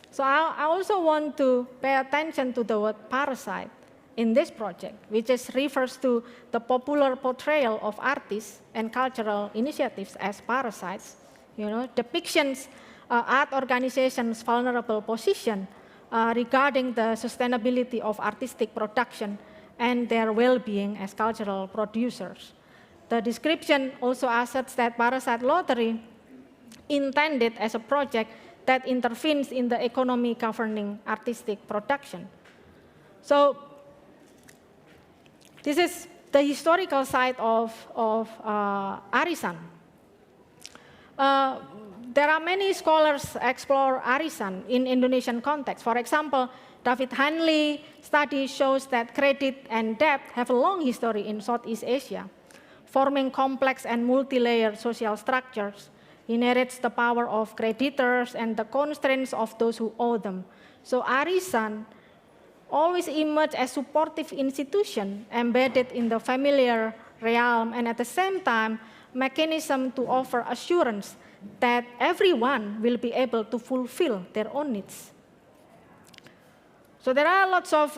So I also want to pay attention to the word parasite in this project, which refers to the popular portrayal of artists and cultural initiatives as parasites. Depictions art organizations' vulnerable position regarding the sustainability of artistic production and their well-being as cultural producers. The description also asserts that Parasite Lottery intended as a project that intervenes in the economy governing artistic production. So this is the historical side of Arisan. There are many scholars explore Arisan in Indonesian context. For example, David Hanley study shows that credit and debt have a long history in Southeast Asia, forming complex and multi-layered social structures. He narrates the power of creditors and the constraints of those who owe them. So Arisan always emerged as supportive institution embedded in the familiar realm, and at the same time, mechanism to offer assurance that everyone will be able to fulfill their own needs. So there are lots of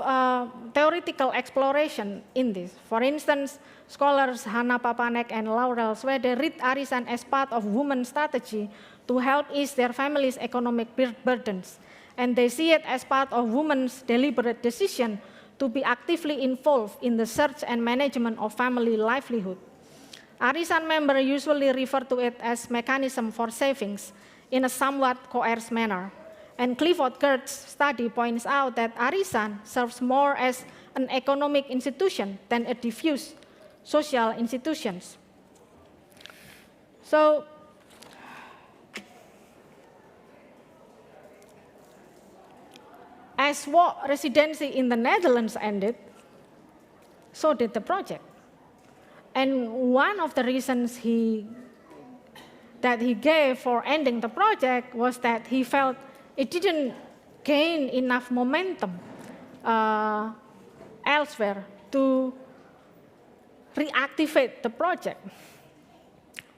theoretical exploration in this. For instance, scholars Hanna Papanek and Laurel Swede read Arisan as part of women's strategy to help ease their families' economic burdens. And they see it as part of women's deliberate decision to be actively involved in the search and management of family livelihood. Arisan members usually refer to it as mechanism for savings in a somewhat coerced manner. And Clifford Gertz's study points out that Arisan serves more as an economic institution than a diffuse social institution. So, as war residency in the Netherlands ended, so did the project. And one of the reasons that he gave for ending the project was that he felt it didn't gain enough momentum elsewhere to reactivate the project.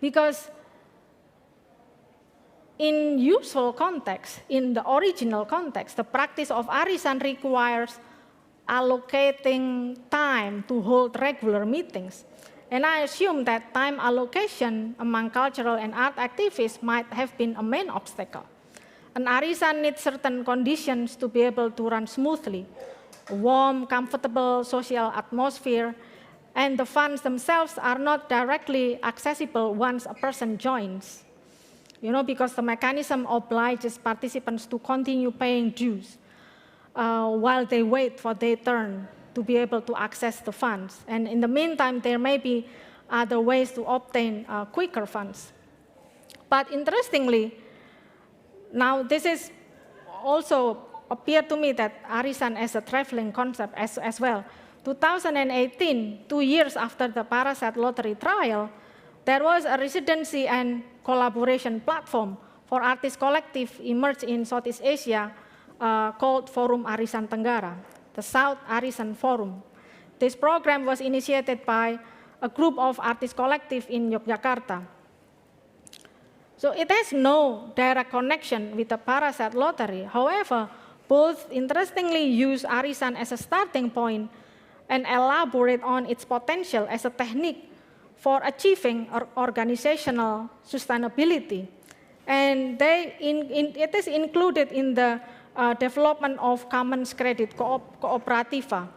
Because in usual context, in the original context, the practice of Arisan requires allocating time to hold regular meetings. And I assume that time allocation among cultural and art activists might have been a main obstacle. An Arisan needs certain conditions to be able to run smoothly: a warm, comfortable social atmosphere, and the funds themselves are not directly accessible once a person joins. Because the mechanism obliges participants to continue paying dues while they wait for their turn to be able to access the funds. And in the meantime, there may be other ways to obtain quicker funds. But interestingly, now this is also appeared to me that Arisan as a traveling concept as well. 2018, 2 years after the Parasite lottery trial, there was a residency and collaboration platform for artist collective emerged in Southeast Asia called Forum Arisan Tenggara, the South Arisan Forum. This program was initiated by a group of artist collective in Yogyakarta. So it has no direct connection with the Parasite lottery. However, both interestingly use Arisan as a starting point and elaborate on its potential as a technique for achieving organizational sustainability. And it is included in the development of Commons Credit Cooperativa,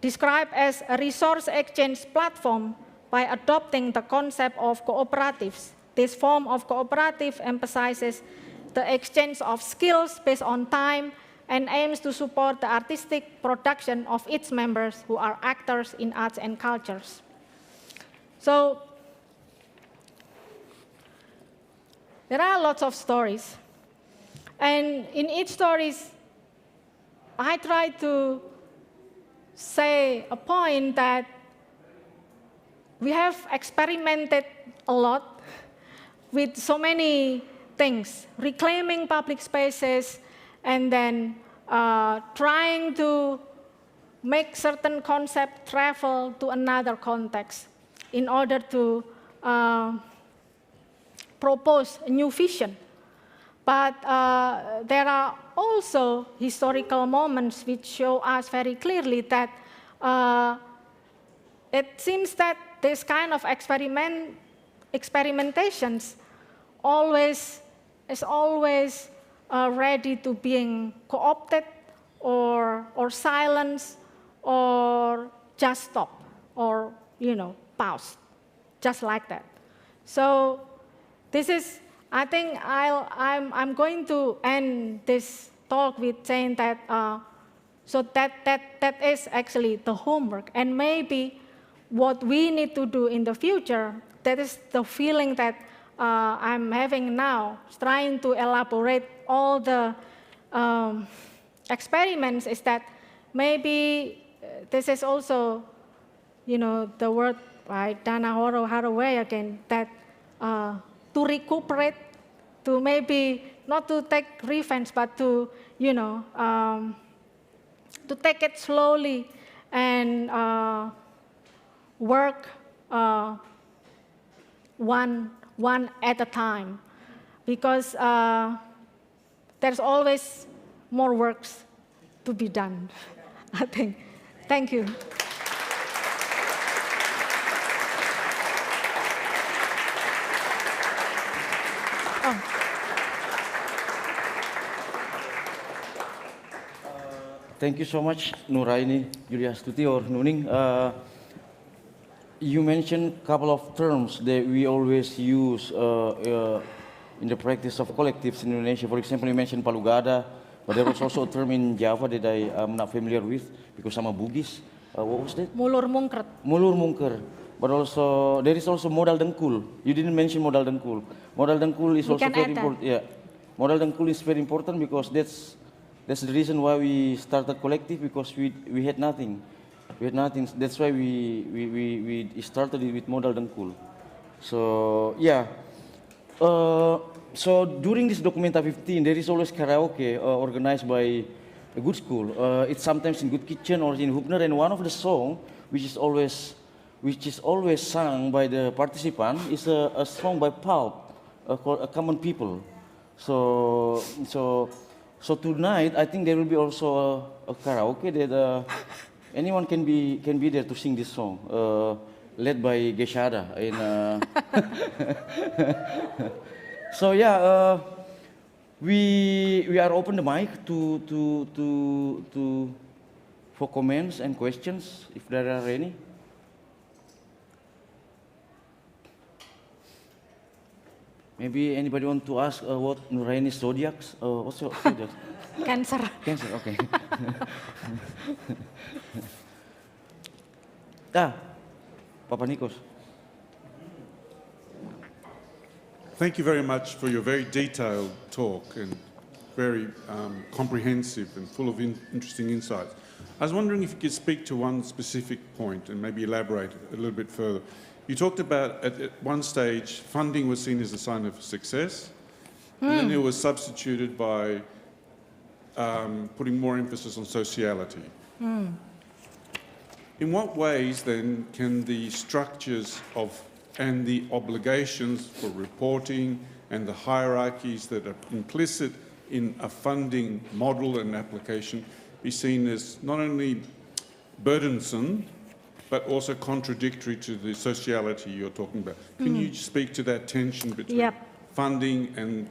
described as a resource exchange platform by adopting the concept of cooperatives. This form of cooperative emphasizes the exchange of skills based on time and aims to support the artistic production of its members who are actors in arts and cultures. So there are lots of stories. And in each story, I try to say a point that we have experimented a lot with so many things, reclaiming public spaces, and then trying to make certain concept travel to another context in order to propose a new vision. But there are also historical moments which show us very clearly that it seems that this kind of experimentations is always ready to being co-opted or silenced or just stop or pause, just like that. So this is I think I'm going to end this talk with saying that, so that is actually the homework. And maybe what we need to do in the future, that is the feeling that I'm having now, trying to elaborate all the experiments, is that maybe this is also, the word by Dana Haraway again, that to recuperate, to maybe not to take revenge, but to, to take it slowly and work one at a time, because there's always more works to be done, I think. Thank you. Thank you so much, Nuraini Juliastuti or Nuning. You mentioned a couple of terms that we always use in the practice of collectives in Indonesia. For example, you mentioned Palugada, but there was also a term in Java that I am not familiar with because I'm a Bugis. What was that? Mulur mungker. Mulur mungker. But also, there is also modal dengkul. You didn't mention modal dengkul. Modal dengkul is also very important. Yeah, modal dengkul is very important because that's the reason why we started collective, because we had nothing. We had nothing. That's why we started it with modal dengkul. So yeah. So during this Documenta 15, there is always karaoke organized by a good school. It's sometimes in Good Kitchen or in Hubner, and one of the songs which is always sung by the participant is a song by Pulp called "A Common People." So tonight I think there will be also a karaoke that anyone can be there to sing this song, led by Geshada. So yeah, we are open the mic for comments and questions if there are any. Maybe anybody want to ask what Nuraini's zodiacs? What's your zodiac? Cancer. Cancer, okay. Papa Nikos. Thank you very much for your very detailed talk and very comprehensive and full of interesting insights. I was wondering if you could speak to one specific point and maybe elaborate a little bit further. You talked about at one stage funding was seen as a sign of success, and then it was substituted by putting more emphasis on sociality. In what ways then can the structures and the obligations for reporting and the hierarchies that are implicit in a funding model and application be seen as not only burdensome, but also contradictory to the sociality you're talking about? Can you speak to that tension between funding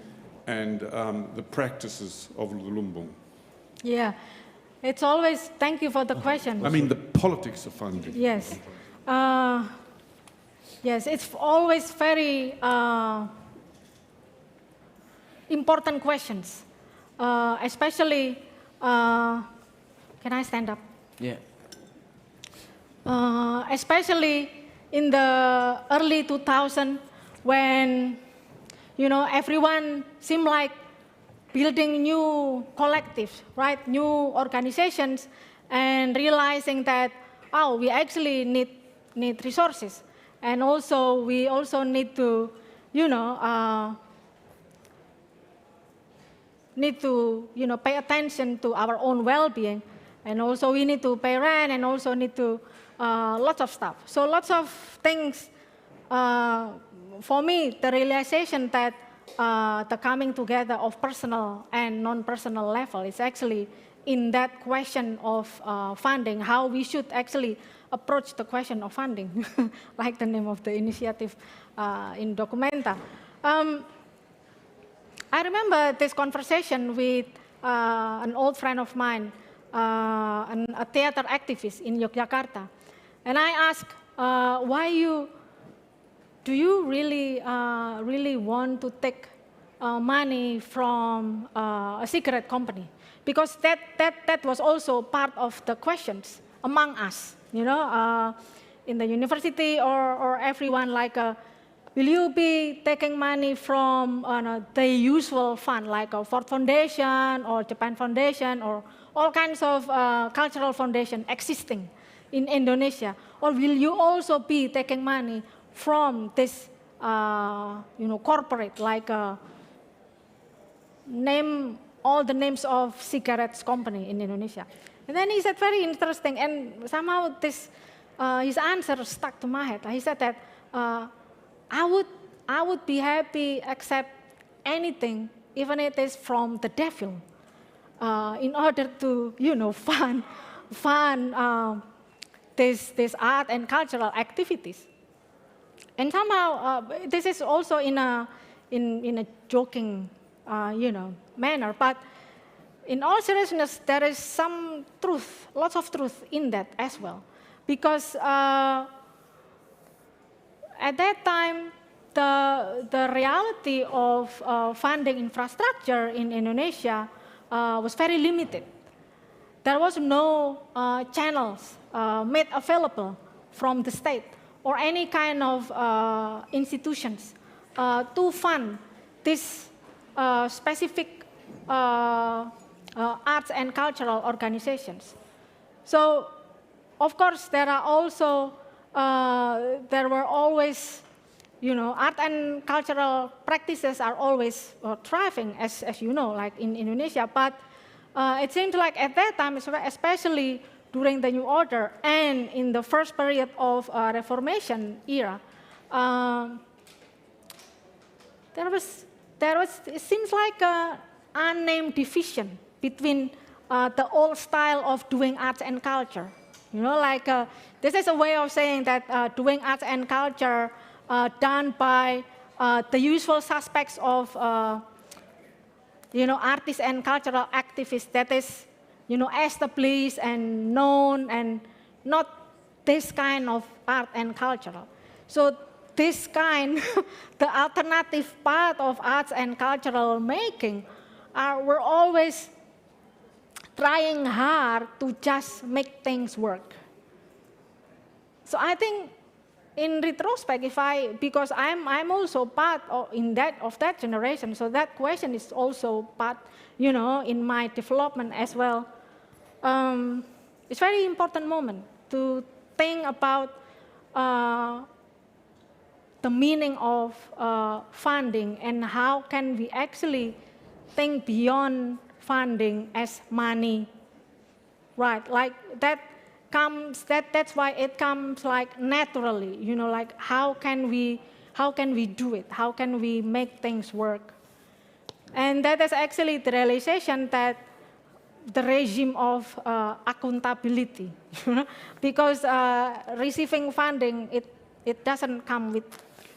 and the practices of the Lumbung? Yeah, it's always, thank you for the question. I mean the politics of funding. Yes. Yes, it's always very important questions, especially, can I stand up? Yeah. Especially in the early 2000s when, everyone seemed like building new collectives, right? New organizations, and realizing that, we actually need resources. And also, we also need to, pay attention to our own well-being. And also we need to pay rent and also need to, lots of stuff. So lots of things, for me, the realization that the coming together of personal and non-personal level is actually in that question of funding, how we should actually approach the question of funding, like the name of the initiative in Documenta. I remember this conversation with an old friend of mine, a theater activist in Yogyakarta. And I asked, do you really want to take money from a cigarette company, because that was also part of the questions among us, you know, in the university or everyone, like, will you be taking money from the usual fund, like a Ford Foundation or Japan Foundation or all kinds of cultural foundation existing in Indonesia, or will you also be taking money from this, you know, corporate, like name all the names of cigarettes company in Indonesia? And then he said very interesting, and somehow this his answer stuck to my head. He said that I would be happy accept anything, even it is from the devil, in order to, you know, fund this art and cultural activities. And somehow this is also in a joking, you know, manner, but in all seriousness, there is some truth, lots of truth in that as well, because at that time, the reality of funding infrastructure in Indonesia was very limited. There was no channels made available from the state or any kind of institutions to fund this specific arts and cultural organizations. So, of course, there were always, you know, art and cultural practices are always thriving, as you know, like in Indonesia. But it seems like at that time, especially during the New Order and in the first period of Reformation era, there was it seems like an unnamed division between the old style of doing arts and culture. You know, like this is a way of saying that doing arts and culture done by the usual suspects of, you know, artists and cultural activists, that is, you know, established and known, and not this kind of art and cultural. So this kind, the alternative part of arts and cultural making, were always trying hard to just make things work. So I think, in retrospect, because I'm also part of that generation, so that question is also part, you know, in my development as well. It's a very important moment to think about the meaning of funding, and how can we actually think beyond funding as money, right? Like that's why it comes like naturally, you know, like how can we do it? How can we make things work? And that is actually the realization that the regime of accountability, you know, because receiving funding, it doesn't come with,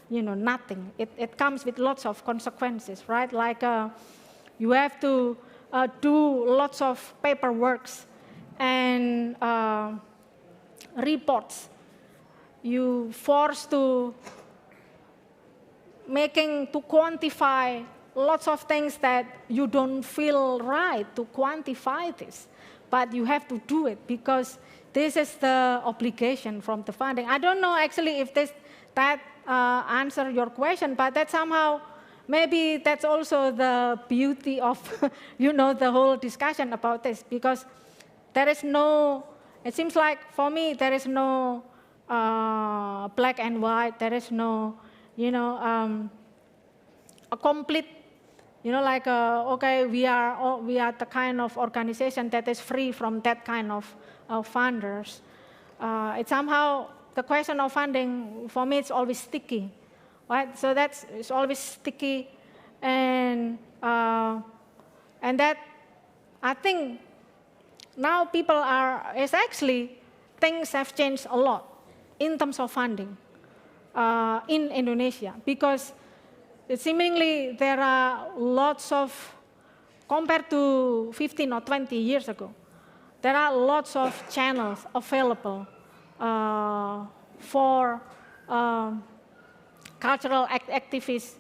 you know, nothing. It comes with lots of consequences, right? Like you have to do lots of paperwork and reports. You forced to quantify lots of things that you don't feel right to quantify this, but you have to do it because this is the obligation from the funding. I don't know actually if that answer your question, but that somehow, maybe that's also the beauty of, you know, the whole discussion about this, because there is no, it seems like for me, there is no black and white, there is no, you know, a complete, you know, like, okay, we are the kind of organization that is free from that kind of funders. It's somehow, the question of funding, for me, it's always sticky, right? So it's always sticky, and that, I think, now it's actually, things have changed a lot in terms of funding in Indonesia, because seemingly there are lots of, compared to 15 or 20 years ago, there are lots of channels available for cultural activists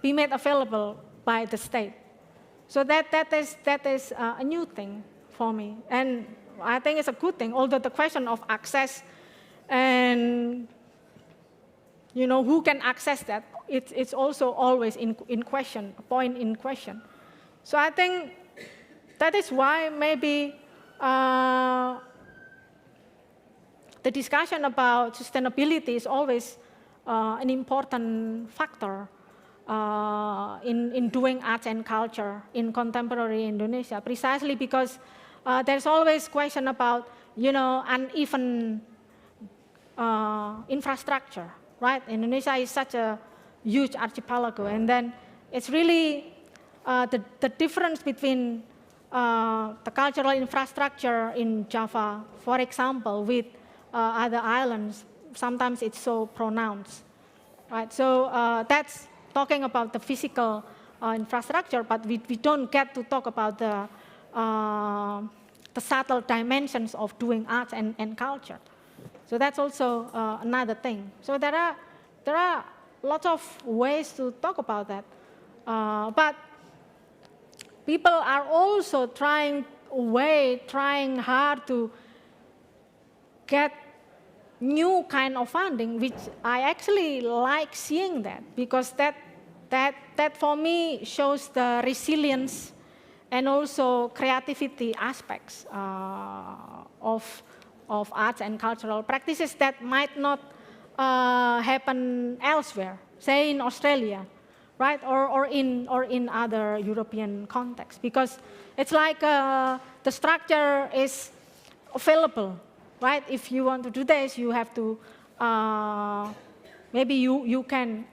be made available by the state. So that is a new thing for me, and I think it's a good thing. Although the question of access and who can access that, it's also always in question, a point in question. So I think that is why maybe the discussion about sustainability is always an important factor in doing arts and culture in contemporary Indonesia, precisely because there's always question about uneven infrastructure, right? Indonesia is such a huge archipelago, and then it's really the difference between the cultural infrastructure in Java, for example, with other islands. Sometimes it's so pronounced, right? So that's talking about the physical infrastructure, but we don't get to talk about the subtle dimensions of doing arts and culture. So that's also another thing. So there are lots of ways to talk about that, but people are also trying hard to get new kind of funding, which I actually like seeing that, because that for me shows the resilience and also creativity aspects of arts and cultural practices that might not happen elsewhere, say in Australia, right, or in other European contexts, because it's like the structure is available. Right? If you want to do this, you have to, maybe you can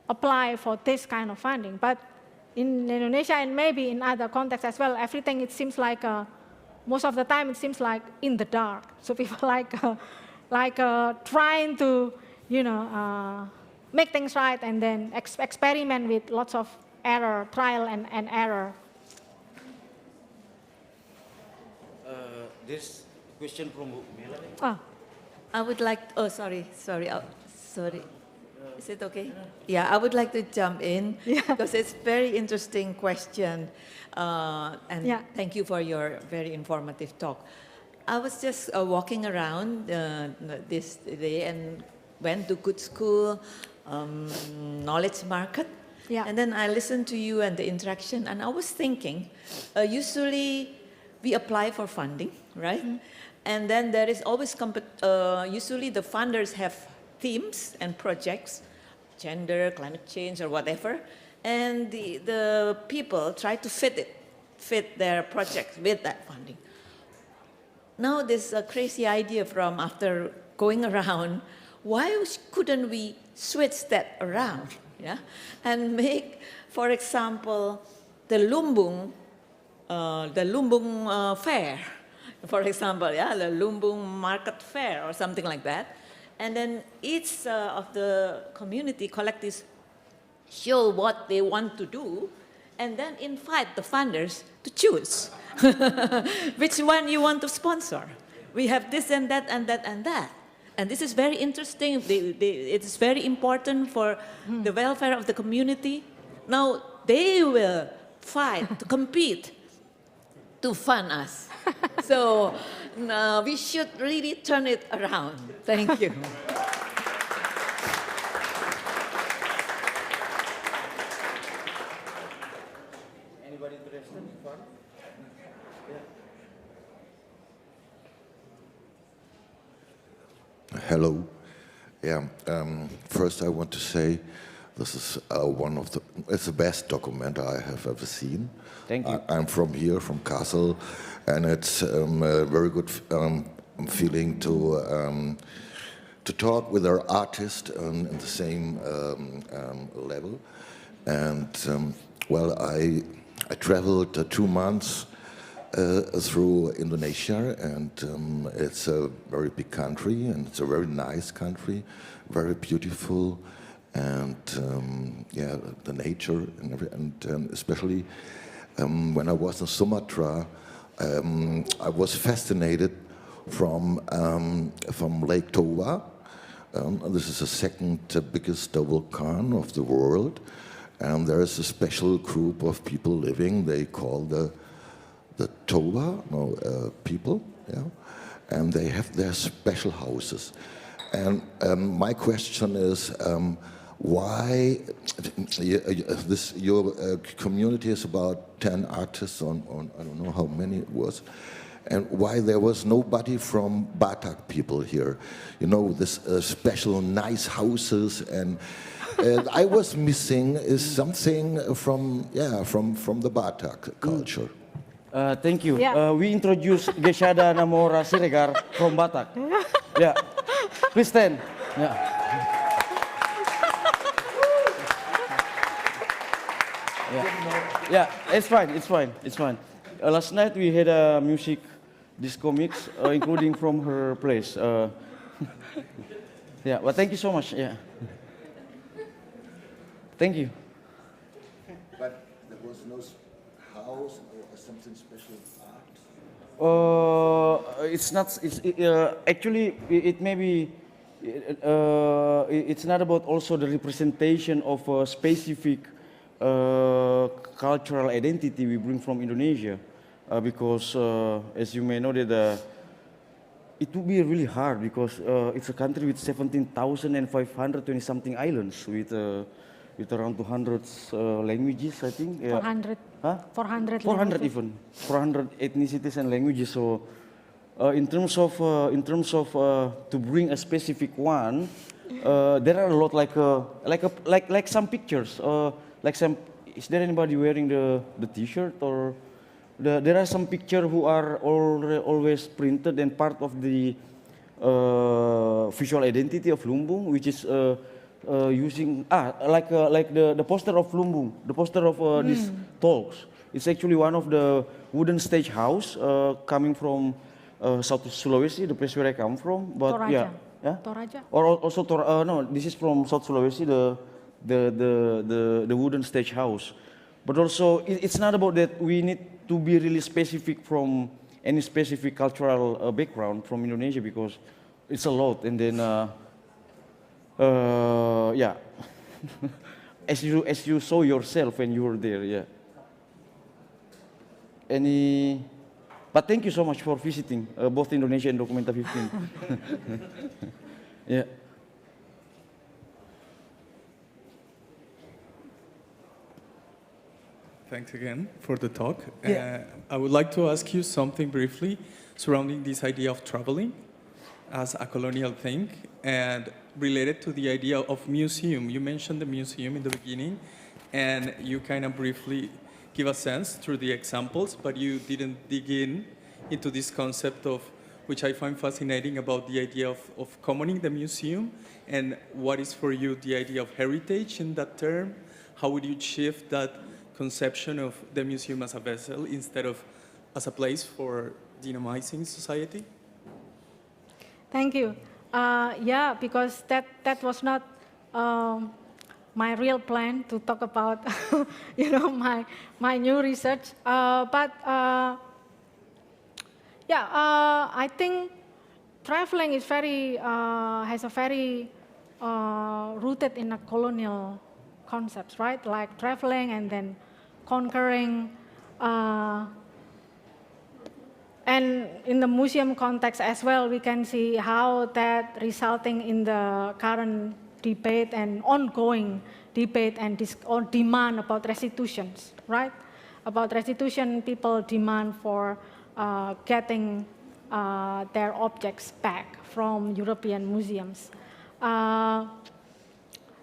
apply for this kind of funding. But in Indonesia and maybe in other contexts as well, everything, it seems like, most of the time, it seems like in the dark. So people like trying to, make things right and then experiment with lots of error, trial and error. This question from Melani. Oh. I would like, sorry. Is it okay? Yeah, I would like to jump in because it's a very interesting question. And thank you for your very informative talk. I was just walking around this day and went to good school, knowledge market. Yeah. And then I listened to you and the interaction, and I was thinking, usually we apply for funding, right? Mm-hmm. And then there is always, usually the funders have themes and projects, gender, climate change, or whatever, and the people try to fit their projects with that funding. Now this crazy idea from after going around, why couldn't we switch that around, yeah? And make, for example, the Lumbung fair, for example, yeah, the Lumbung market fair or something like that. And then each of the community collectives show what they want to do, and then invite the funders to choose which one you want to sponsor. We have this and that and that and that. And this is very interesting. It's very important for the welfare of the community. Now they will fight to compete to fund us. So we should really turn it around. Thank you. Anybody interested in fund? Hello. Yeah. First, I want to say this is it's the best documenta I have ever seen. Thank you. I'm from here, from Kassel, and it's a very good feeling to talk with our artist in the same level. And well, I traveled 2 months through Indonesia, and it's a very big country, and it's a very nice country, very beautiful, and yeah, the nature and especially when I was in Sumatra, I was fascinated from Lake Toba, This is the second biggest volcano of the world, and there is a special group of people living. They call the Toba people, yeah, and they have their special houses. And my question is, why your community is about 10 artists on I don't know how many it was, and why there was nobody from Batak people here? You know, this special nice houses, and I was missing is something from the Batak culture. Thank you. Yeah. We introduce Geshada Namora Siregar from Batak. Yeah. Please stand. Yeah. Yeah, it's fine, it's fine, it's fine. Last night we had a music disco mix, including from her place. Yeah, well, thank you so much. Yeah. Thank you. But there was no house or something special art? It's not. It's actually it may be. It's not about also the representation of a specific cultural identity we bring from Indonesia, because as you may know that it would be really hard because it's a country with 17,520 something islands with around 200 languages, I think. Yeah. 400. Huh? 400. 400 even. 400 ethnicities and languages. So, in terms of to bring a specific one, there are a lot like some pictures. Like some, is there anybody wearing the T-shirt or there are some pictures who are always printed and part of the visual identity of Lumbung, which is using like the poster of Lumbung, the poster of these talks. It's actually one of the wooden stage house coming from South Sulawesi, the place where I come from. But Toraja. yeah, Toraja. or also no, this is from South Sulawesi, the wooden stage house. But also it's not about that we need to be really specific from any specific cultural background from Indonesia, because it's a lot. And then yeah, as you saw yourself when you were there, yeah. But thank you so much for visiting both Indonesia and Documenta 15. Yeah. Thanks again for the talk. Yeah. I would like to ask you something briefly surrounding this idea of traveling as a colonial thing and related to the idea of museum. You mentioned the museum in the beginning, and you kind of briefly give a sense through the examples, but you didn't dig into this concept of, which I find fascinating, about the idea of commoning the museum, and what is for you the idea of heritage in that term? How would you shift that conception of the museum as a vessel instead of as a place for dynamizing society? Thank you. Yeah, because that was not my real plan to talk about, my new research. Yeah, I think traveling is has a very rooted in a colonial concepts, right? Like traveling and then conquering. And in the museum context as well, we can see how that resulting in the current debate and ongoing debate and or demand about restitutions, right? About restitution, people demand for getting their objects back from European museums.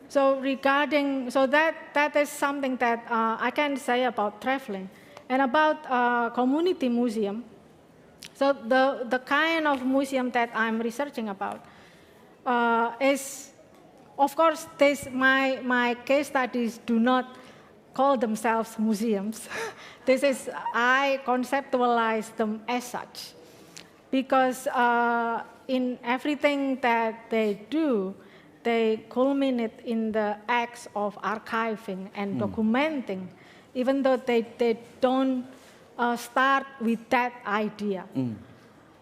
So that is something that I can say about traveling. And about community museum, so the kind of museum that I'm researching about is, of course, my case studies do not call themselves museums. I conceptualize them as such, because in everything that they do, they culminate in the acts of archiving and documenting, even though they don't start with that idea.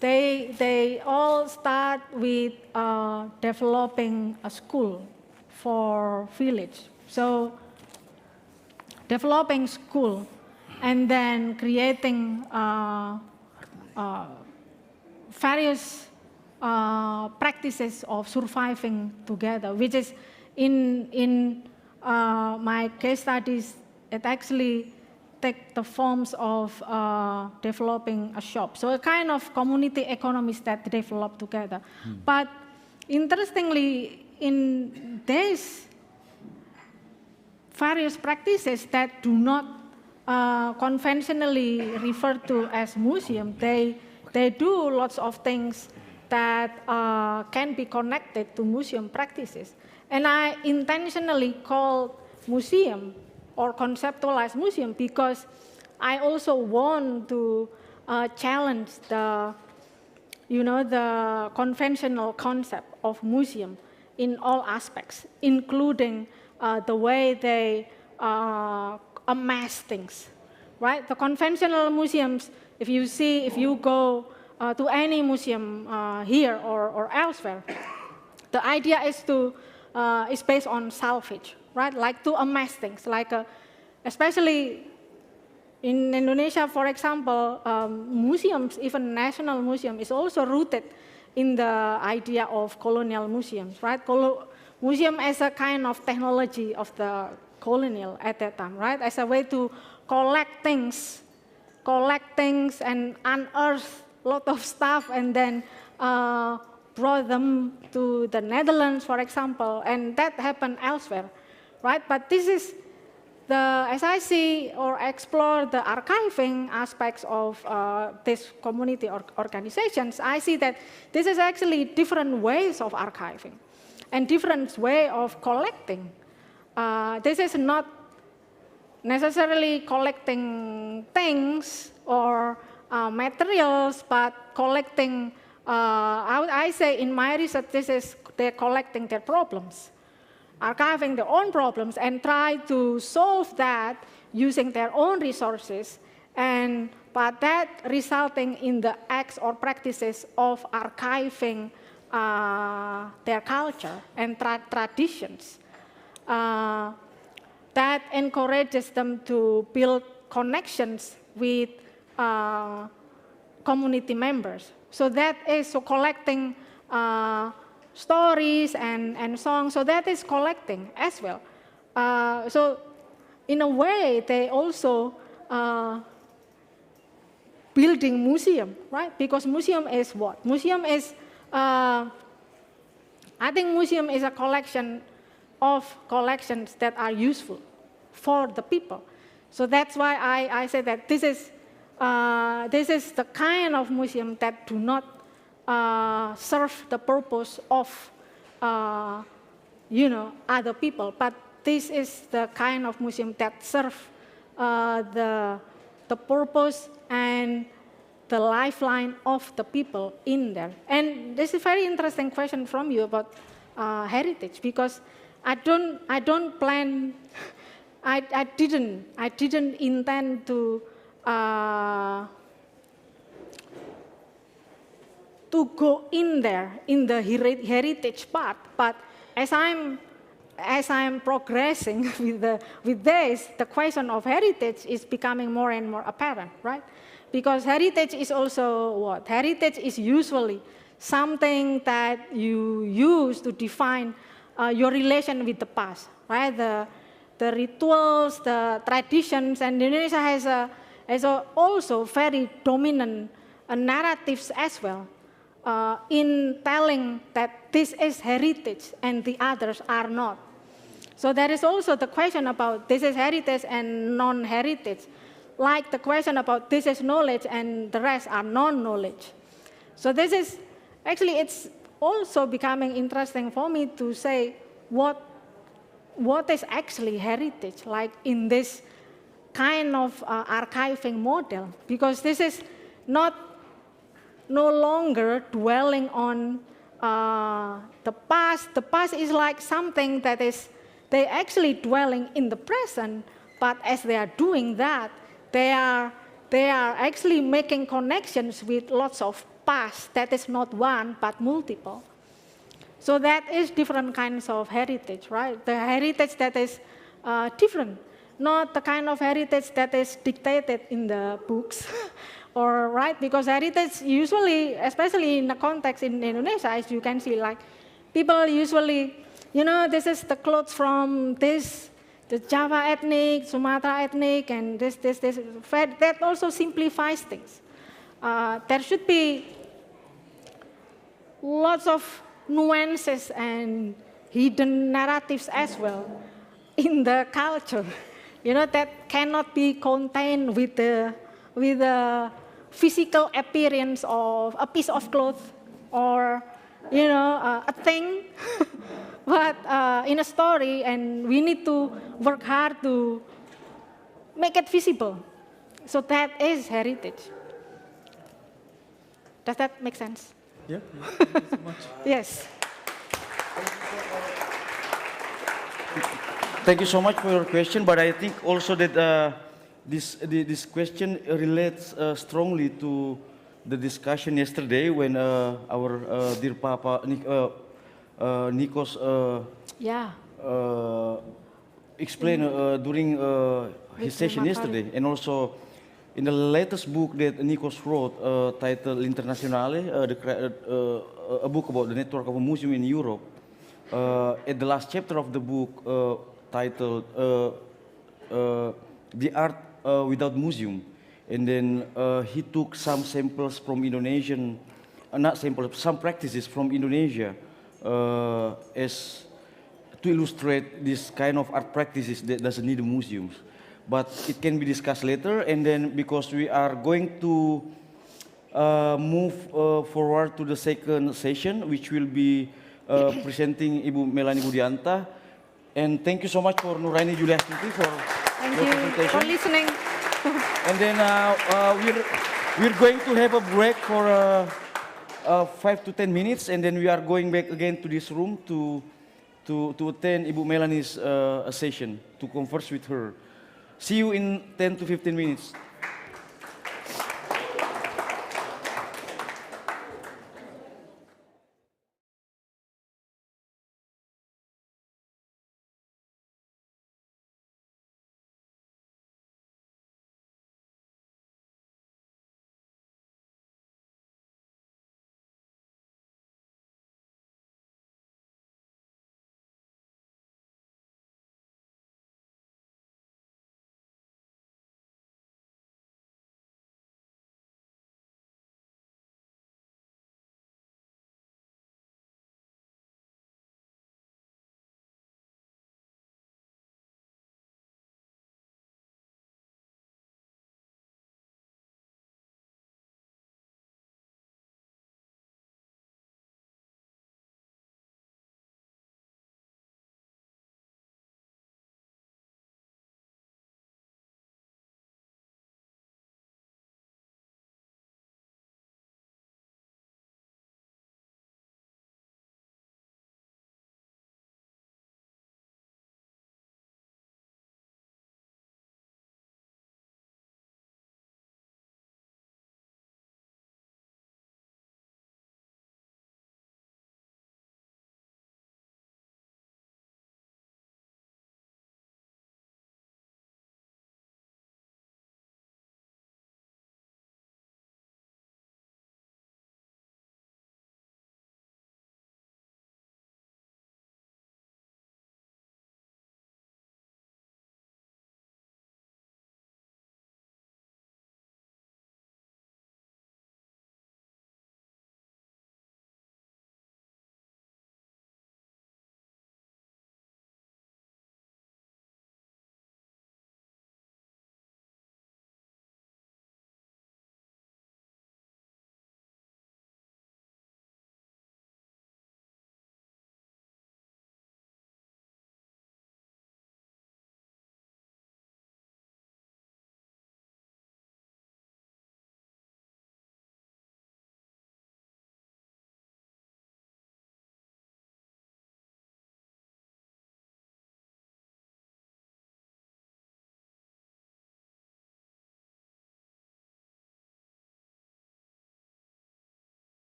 they all start with developing a school for village. So developing school and then creating various practices of surviving together, which is in my case studies, it actually take the forms of developing a shop. So a kind of community economies that develop together. But interestingly, in these various practices that do not conventionally referred to as museum, they do lots of things that can be connected to museum practices. And I intentionally called museum or conceptualize museum because I also want to challenge the conventional concept of museum in all aspects, including the way they amass things, right? The conventional museums, if you go to any museum here or elsewhere, the idea is based on salvage, right? Like to amass things, especially in Indonesia, for example, museums, even national museum, is also rooted in the idea of colonial museums, right? Museum as a kind of technology of the colonial at that time, right? As a way to collect things and unearth a lot of stuff and then brought them to the Netherlands, for example, and that happened elsewhere, right? But this is as I see or explore the archiving aspects of this community organizations, I see that this is actually different ways of archiving and different way of collecting. This is not necessarily collecting things or materials, but collecting, I say in my research, they're collecting their problems, archiving their own problems and try to solve that using their own resources, but that resulting in the acts or practices of archiving their culture and traditions. That encourages them to build connections with community members. So that is collecting stories and songs. So that is collecting as well. So in a way, they also building museum, right? Because museum is what? Museum is, I think museum is a collection of collections that are useful for the people. So that's why I say that this is the kind of museum that do not serve the purpose of other people, but this is the kind of museum that serve the purpose and the lifeline of the people in there. And this is a very interesting question from you about heritage, because I didn't intend to go in there in the heritage part, but as I'm progressing with this, the question of heritage is becoming more and more apparent, right? Because heritage is also what? Heritage is usually something that you use to define your relation with the past, right? The rituals, the traditions, and Indonesia has also very dominant narratives as well in telling that this is heritage and the others are not. So there is also the question about this is heritage and non-heritage, like the question about this is knowledge and the rest are non-knowledge. So this is, actually it's also becoming interesting for me to say what is actually heritage, like in this kind of archiving model, because this is no longer dwelling on the past. The past is like something that is, they actually dwelling in the present, but as they are doing that, they are actually making connections with lots of past that is not one, but multiple. So that is different kinds of heritage, right? The heritage that is different, not the kind of heritage that is dictated in the books, or right? Because heritage usually, especially in the context in Indonesia, as you can see, like people usually, this is the clothes from this, the Java ethnic, Sumatra ethnic, and this. That also simplifies things. There should be lots of nuances and hidden narratives as well in the culture, that cannot be contained with the physical appearance of a piece of cloth or, a thing, but in a story, and we need to work hard to make it visible. So that is heritage. Does that make sense? Yeah, thank you so much. Yes. Thank you so much for your question, but I think also that this question relates strongly to the discussion yesterday when our dear Papa Nikos Yeah. explained during his session yesterday, and also in the latest book that Nikos wrote, titled Internationale, a book about the network of a museum in Europe. At the last chapter of the book, titled "The Art Without Museum," and then he took some samples from Indonesian, not samples, some practices from Indonesia, as to illustrate this kind of art practices that doesn't need museums. But it can be discussed later, and then because we are going to move forward to the second session, which will be presenting Ibu Melani Budianta. And thank you so much for Nuraini Juliastuti for Thank your you presentation. for listening. And then we're going to have a break for 5 to 10 minutes, and then we are going back again to this room to attend Ibu Melani's session, to converse with her. See you in 10 to 15 minutes.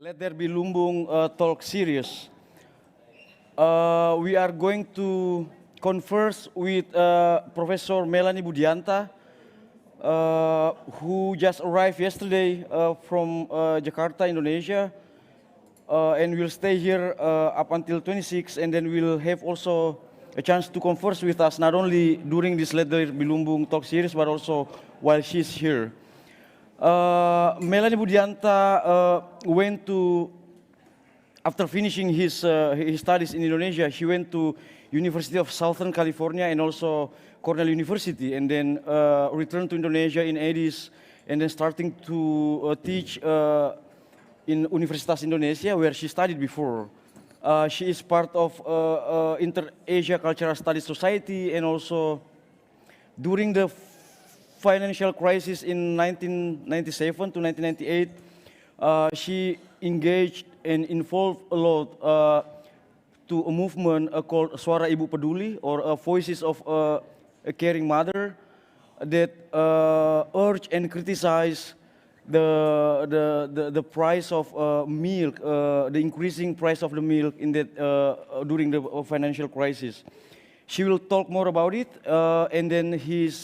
Let There Be Lumbung talk series. We are going to converse with Professor Melani Budianta, who just arrived yesterday from Jakarta, Indonesia, and will stay here up until 26, and then we'll have also a chance to converse with us, not only during this Let There Be Lumbung talk series, but also while she's here. Melani Budianta went to, after finishing his studies in Indonesia, she went to University of Southern California and also Cornell University, and then returned to Indonesia in 80s, and then starting to teach in Universitas Indonesia, where she studied before. She is part of Inter-Asia Cultural Studies Society, and also during the financial crisis in 1997 to 1998, she engaged and involved a lot to a movement called Suara Ibu Peduli, or Voices of a Caring Mother, that urge and criticize the price of milk, the increasing price of the milk in that during the financial crisis. She will talk more about it, and then her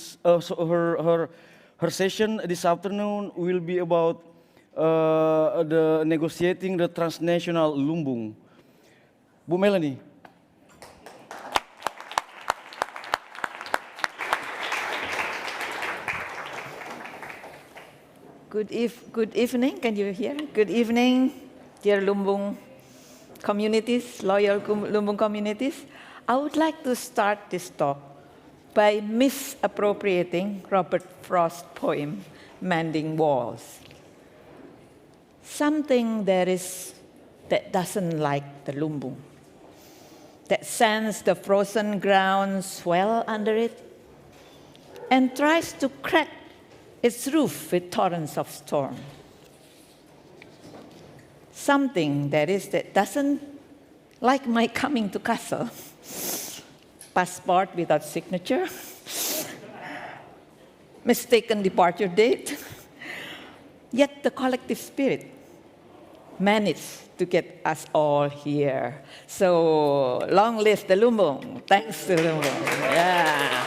session this afternoon will be about the negotiating the transnational Lumbung. Bu Melani. Good evening, can you hear? Good evening, dear Lumbung communities, loyal Lumbung communities. I would like to start this talk by misappropriating Robert Frost's poem, Mending Walls. Something that doesn't like the Lumbung, that sends the frozen ground swell under it, and tries to crack its roof with torrents of storm. Something that doesn't like my coming to Kassel, passport without signature, mistaken departure date, yet the collective spirit managed to get us all here. So long live the Lumbung. Thanks to Lumbung. Yeah.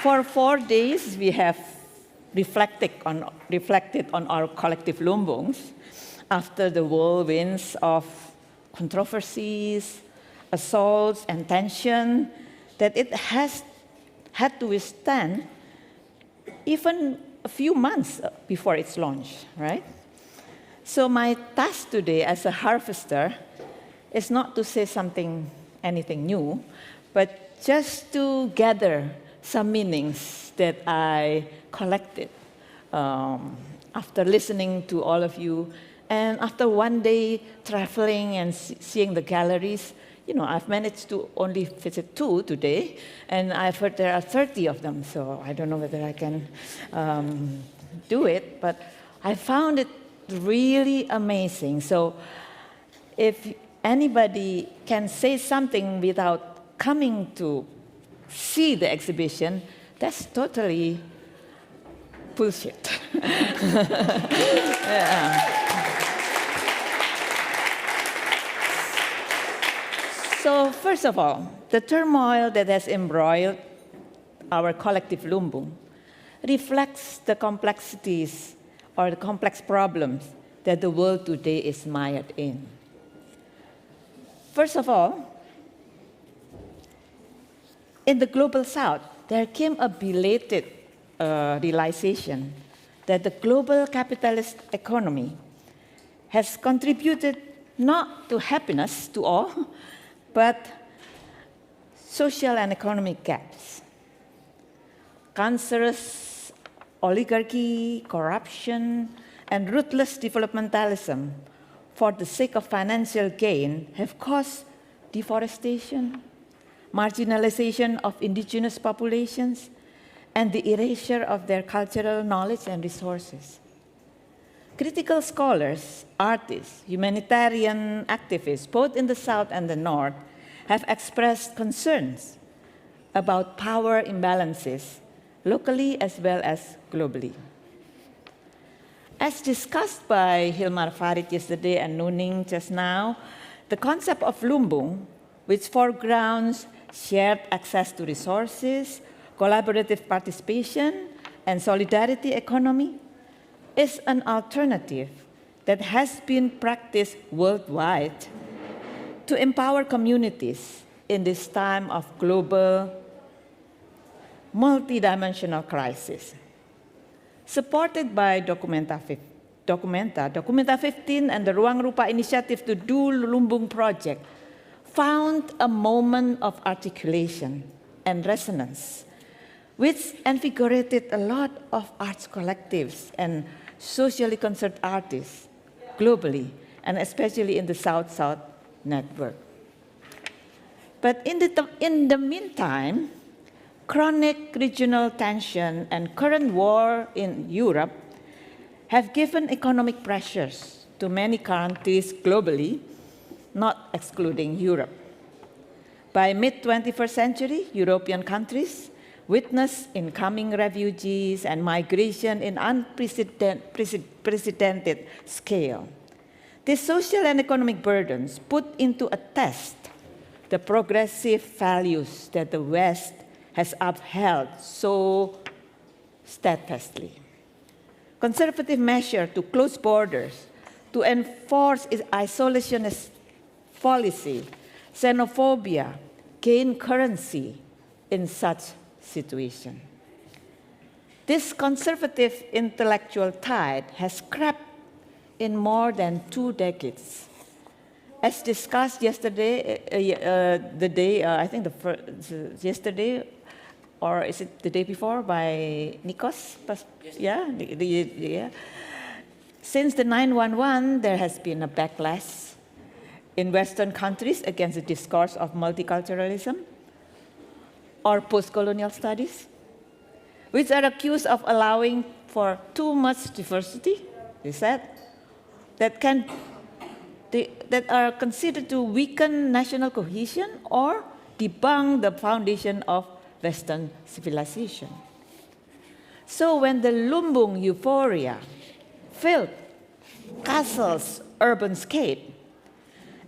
For 4 days, we have reflected on our collective Lumbungs after the whirlwinds of controversies, assaults, and tension that it has had to withstand even a few months before its launch, right? So my task today as a harvester is not to say anything new, but just to gather some meanings that I collected after listening to all of you, and after one day traveling and seeing the galleries. You know, I've managed to only visit 2 today, and I've heard there are 30 of them, so I don't know whether I can do it, but I found it really amazing. So if anybody can say something without coming to see the exhibition, that's totally bullshit. Yeah. So first of all, the turmoil that has embroiled our collective Lumbung reflects the complexities or the complex problems that the world today is mired in. First of all, in the global South, there came a belated realization that the global capitalist economy has contributed not to happiness to all, but social and economic gaps. Cancerous oligarchy, corruption, and ruthless developmentalism for the sake of financial gain have caused deforestation, marginalization of indigenous populations, and the erasure of their cultural knowledge and resources. Critical scholars, artists, humanitarian activists, both in the South and the North, have expressed concerns about power imbalances, locally as well as globally. As discussed by Hilmar Farid yesterday and Nuning just now, the concept of Lumbung, which foregrounds shared access to resources, collaborative participation, and solidarity economy, is an alternative that has been practiced worldwide to empower communities in this time of global, multidimensional crisis. Supported by Documenta 15 and the Ruang Rupa initiative to do Lumbung project found a moment of articulation and resonance, which invigorated a lot of arts collectives and socially concerned artists globally, and especially in the South-South network. But in the meantime, chronic regional tension and current war in Europe have given economic pressures to many countries globally, not excluding Europe. By mid-21st century, European countries witnessed incoming refugees and migration in unprecedented scale. These social and economic burdens put into a test the progressive values that the West has upheld so steadfastly. Conservative measures to close borders, to enforce its isolationist policy, xenophobia gain currency in such situation. This conservative intellectual tide has crept in more than 2 decades. As discussed yesterday, yesterday, or is it the day before by Nikos? Yeah, yeah. Since the 9/11, there has been a backlash in Western countries against the discourse of multiculturalism or post-colonial studies, which are accused of allowing for too much diversity, they said, that are considered to weaken national cohesion or debunk the foundation of Western civilization. So when the Lumbung euphoria filled Kassel's urban scape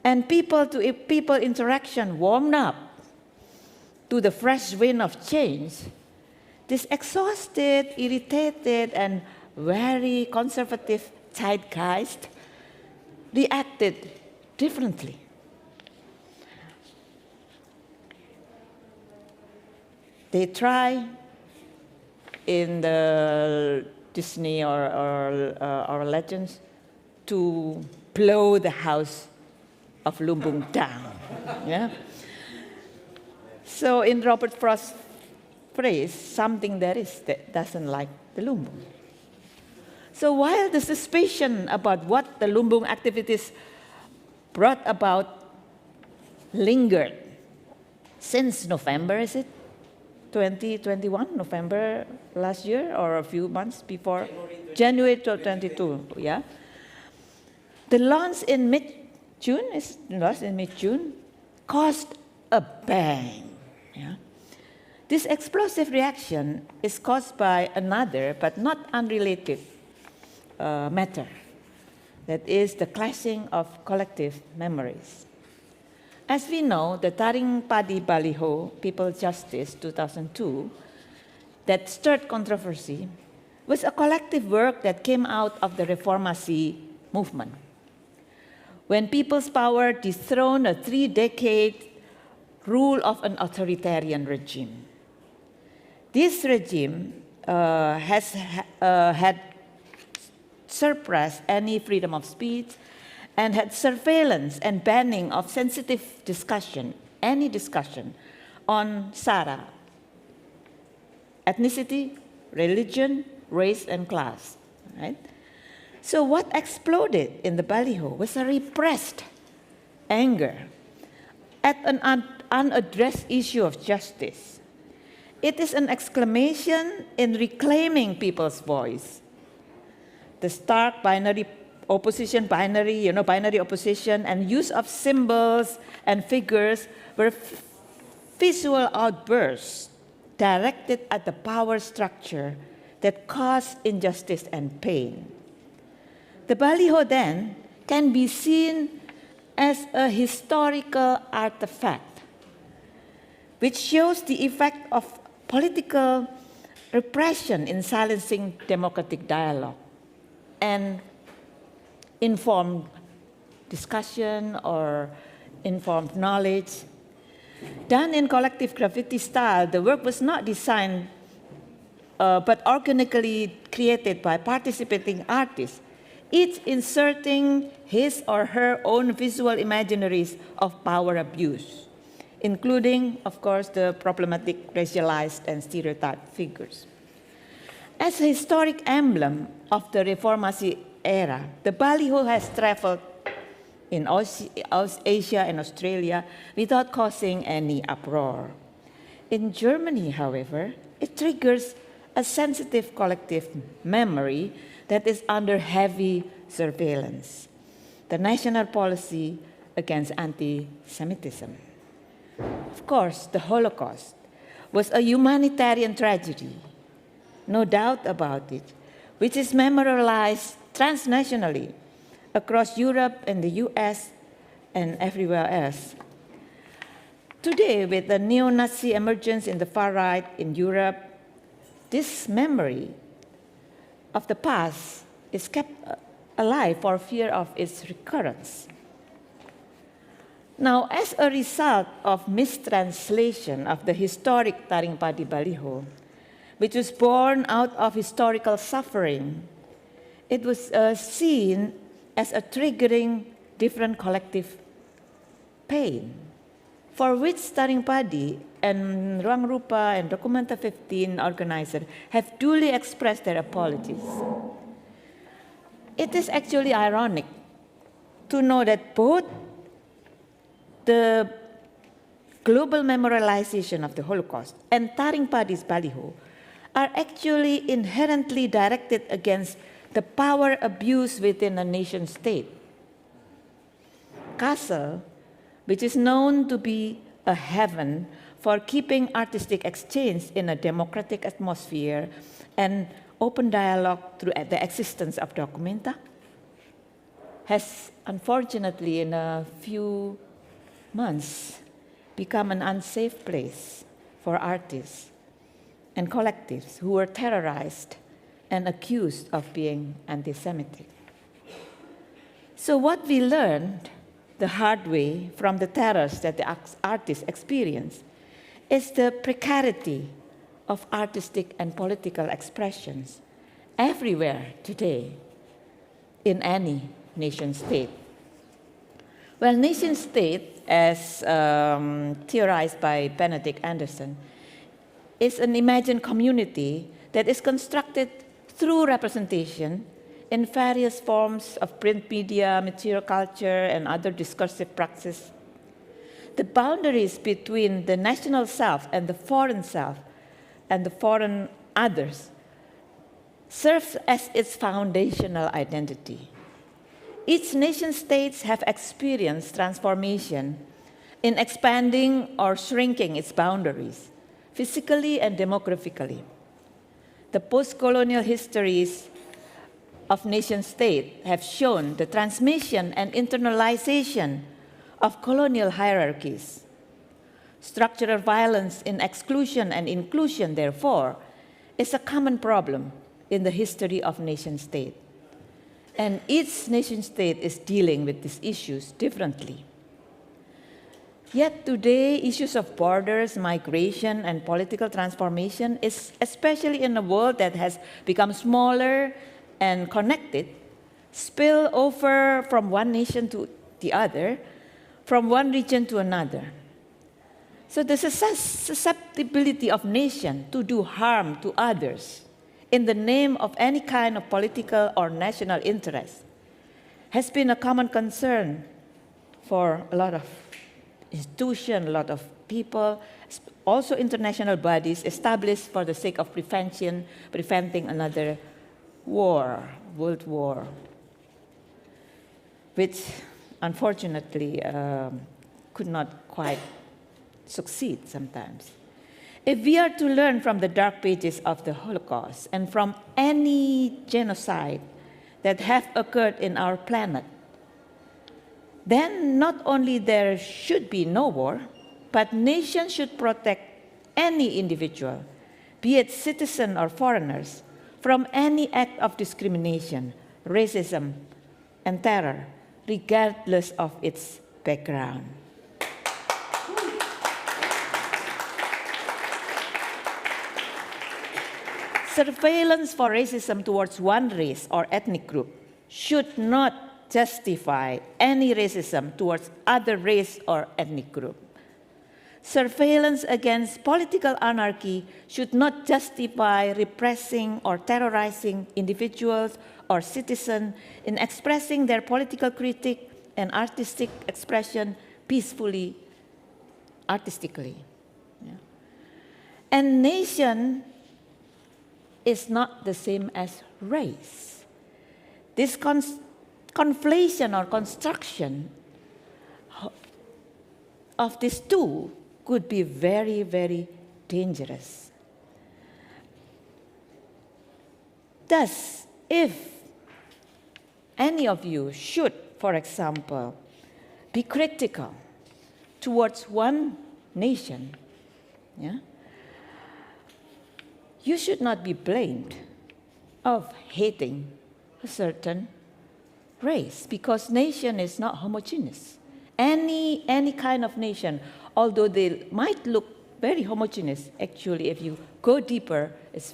and people-to-people interaction warmed up to the fresh wind of change, this exhausted, irritated, and very conservative zeitgeist reacted differently. They try in the Disney or legends to blow the house of Lumbung down. Yeah? So in Robert Frost's phrase, something that doesn't like the Lumbung. So while the suspicion about what the Lumbung activities brought about lingered since November, is it? 2021, November last year, or a few months before? January 2022, yeah. The launch in mid-June, caused a bang. Yeah. This explosive reaction is caused by another, but not unrelated, matter. That is the clashing of collective memories. As we know, the Taring Padi Baliho, People's Justice 2002, that stirred controversy, was a collective work that came out of the Reformasi movement. When people's power dethroned a 3-decade rule of an authoritarian regime. This regime had suppressed any freedom of speech and had surveillance and banning of sensitive discussion, any discussion on Sara, ethnicity, religion, race, and class, right? So what exploded in the Baliho was a repressed anger at an unaddressed issue of justice. It is an exclamation in reclaiming people's voice. The stark binary opposition, binary opposition, and use of symbols and figures were visual outbursts directed at the power structure that caused injustice and pain. The baliho then can be seen as a historical artifact, which shows the effect of political repression in silencing democratic dialogue and informed discussion or informed knowledge. Done in collective graffiti style, the work was not designed but organically created by participating artists, each inserting his or her own visual imaginaries of power abuse, including, of course, the problematic racialized and stereotyped figures. As a historic emblem of the Reformasi era, the baliho has traveled in Asia and Australia without causing any uproar. In Germany, however, it triggers a sensitive collective memory that is under heavy surveillance, the national policy against anti-Semitism. Of course, the Holocaust was a humanitarian tragedy, no doubt about it, which is memorialized transnationally across Europe and the US and everywhere else. Today, with the neo-Nazi emergence in the far right in Europe, this memory of the past is kept alive for fear of its recurrence. Now, as a result of mistranslation of the historic Taring Padi baliho, which was born out of historical suffering, it was seen as a triggering different collective pain, for which Taring Padi and Ruang Rupa and Documenta 15 organizers have duly expressed their apologies. It is actually ironic to know that both the global memorialization of the Holocaust and Taring Padi's baliho are actually inherently directed against the power abuse within a nation state. Kassel, which is known to be a heaven for keeping artistic exchange in a democratic atmosphere and open dialogue through the existence of documenta, has unfortunately in a few months become an unsafe place for artists and collectives who were terrorized and accused of being anti-Semitic. So what we learned the hard way from the terrors that the artists experienced is the precarity of artistic and political expressions everywhere today in any nation state. Well, nation state, as theorized by Benedict Anderson, is an imagined community that is constructed through representation in various forms of print media, material culture, and other discursive praxis. The boundaries between the national self and the foreign others serves as its foundational identity. Each nation states have experienced transformation in expanding or shrinking its boundaries, physically and demographically. The post-colonial histories of nation-state have shown the transmission and internalization of colonial hierarchies. Structural violence in exclusion and inclusion, therefore, is a common problem in the history of nation-state. And each nation-state is dealing with these issues differently. Yet today, issues of borders, migration, and political transformation is, especially in a world that has become smaller and connected, spill over from one nation to the other, from one region to another. So the susceptibility of nation to do harm to others in the name of any kind of political or national interest has been a common concern for a lot of institutions, a lot of people, also international bodies established for the sake of preventing another war, world war, which unfortunately could not quite succeed sometimes. If we are to learn from the dark pages of the Holocaust and from any genocide that have occurred in our planet, then not only there should be no war, but nations should protect any individual, be it citizen or foreigners, from any act of discrimination, racism, and terror, regardless of its background. Surveillance for racism towards one race or ethnic group should not justify any racism towards other race or ethnic group. Surveillance against political anarchy should not justify repressing or terrorizing individuals or citizens in expressing their political critique and artistic expression peacefully, artistically. Yeah. And nation is not the same as race. This conflation or construction of these two could be very, very dangerous. Thus, if any of you should, for example, be critical towards one nation, yeah, you should not be blamed of hating a certain race, because nation is not homogeneous. Any kind of nation, although they might look very homogeneous, actually, if you go deeper, it's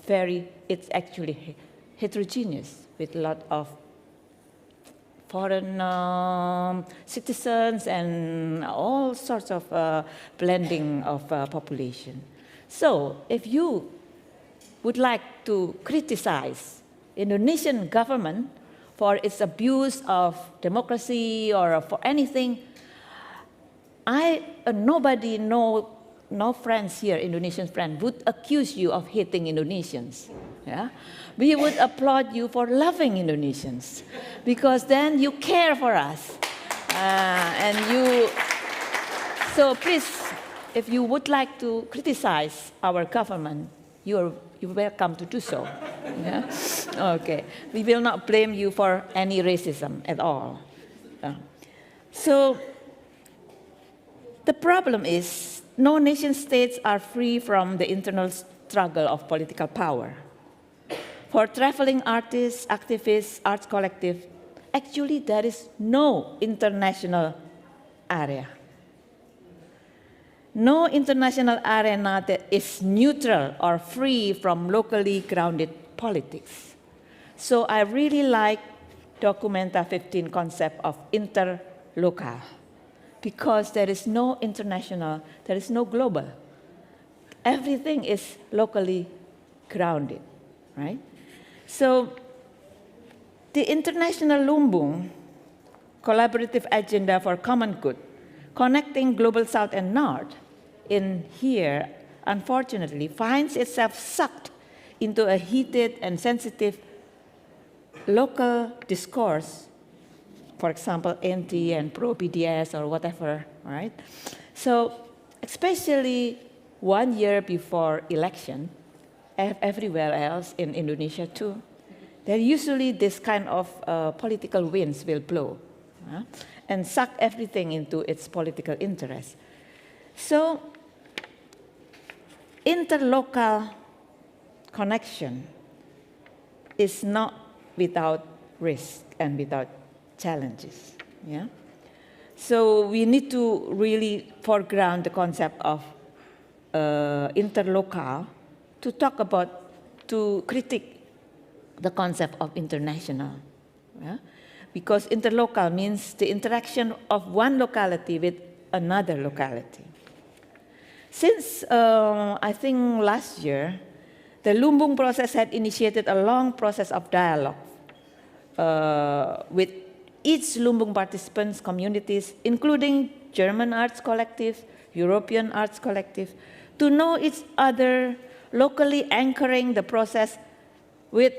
actually heterogeneous with a lot of foreign citizens and all sorts of blending of population. So, if you would like to criticize Indonesian government for its abuse of democracy or for anything, nobody, no friends here, Indonesian friends, would accuse you of hating Indonesians. Yeah? We would applaud you for loving Indonesians, because then you care for us. So please, if you would like to criticize our government, you're welcome to do so. Yeah? Okay. We will not blame you for any racism at all. So the problem is, no nation states are free from the internal struggle of political power. For traveling artists, activists, arts collective, actually there is no international area. No international arena that is neutral or free from locally grounded politics. So I really like Documenta 15 concept of interlocal, because there is no international, there is no global. Everything is locally grounded, right? So the International Lumbung collaborative agenda for common good, connecting global South and North, in here, unfortunately, finds itself sucked into a heated and sensitive local discourse, for example, anti and pro-BDS or whatever, right? So, especially 1 year before election, everywhere else in Indonesia too, there usually this kind of political winds will blow and suck everything into its political interest. So, interlocal connection is not without risk and without challenges. Yeah? So we need to really foreground the concept of interlocal to talk about, to critique the concept of international. Yeah? Because interlocal means the interaction of one locality with another locality. Since, I think last year, the Lumbung process had initiated a long process of dialogue with each Lumbung participants' communities, including German arts collective, European arts collective, to know each other, locally anchoring the process with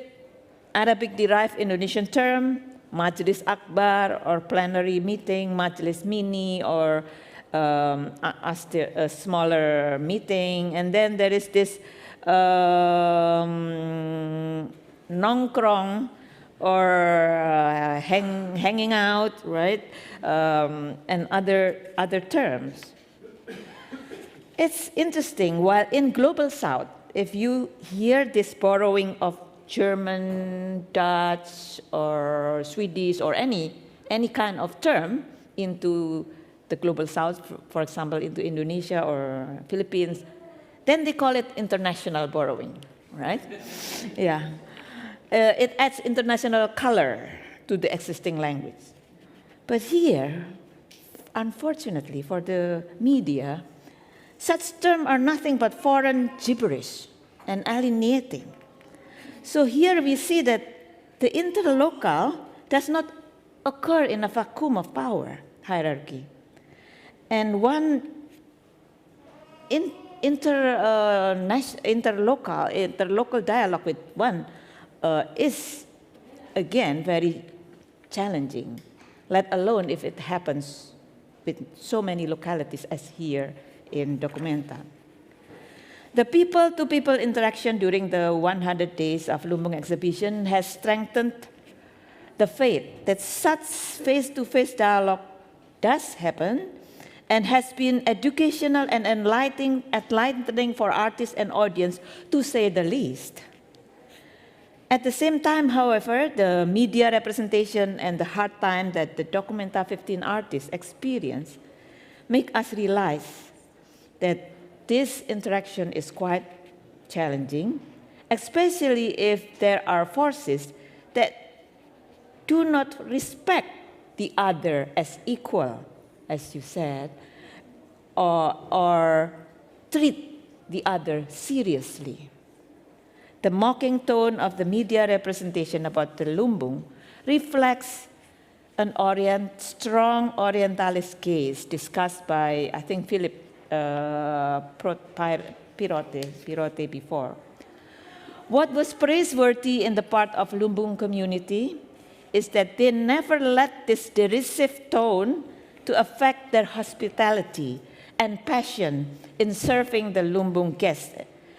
Arabic-derived Indonesian term, Majlis Akbar, or plenary meeting, Majlis Mini, or a smaller meeting. And then there is this nongkrong, or hanging out, right? And other terms. It's interesting, while in Global South, if you hear this borrowing of German, Dutch, or Swedish, or any kind of term into the Global South, for example, into Indonesia or Philippines, then they call it international borrowing, right? Yeah. It adds international color to the existing language. But here, unfortunately for the media, such terms are nothing but foreign gibberish and alienating. So here we see that the interlocal does not occur in a vacuum of power hierarchy. And one interlocal dialogue with one is, again, very challenging, let alone if it happens with so many localities as here in Documenta. The people-to-people interaction during the 100 days of Lumbung exhibition has strengthened the faith that such face-to-face dialogue does happen and has been educational and enlightening for artists and audience, to say the least. At the same time, however, the media representation and the hard time that the Documenta 15 artists experience make us realize that this interaction is quite challenging, especially if there are forces that do not respect the other as equal, as you said, or treat the other seriously. The mocking tone of the media representation about the Lumbung reflects an strong Orientalist gaze discussed by, I think, Philip Pirote before. What was praiseworthy in the part of Lumbung community is that they never let this derisive tone to affect their hospitality and passion in serving the Lumbung guests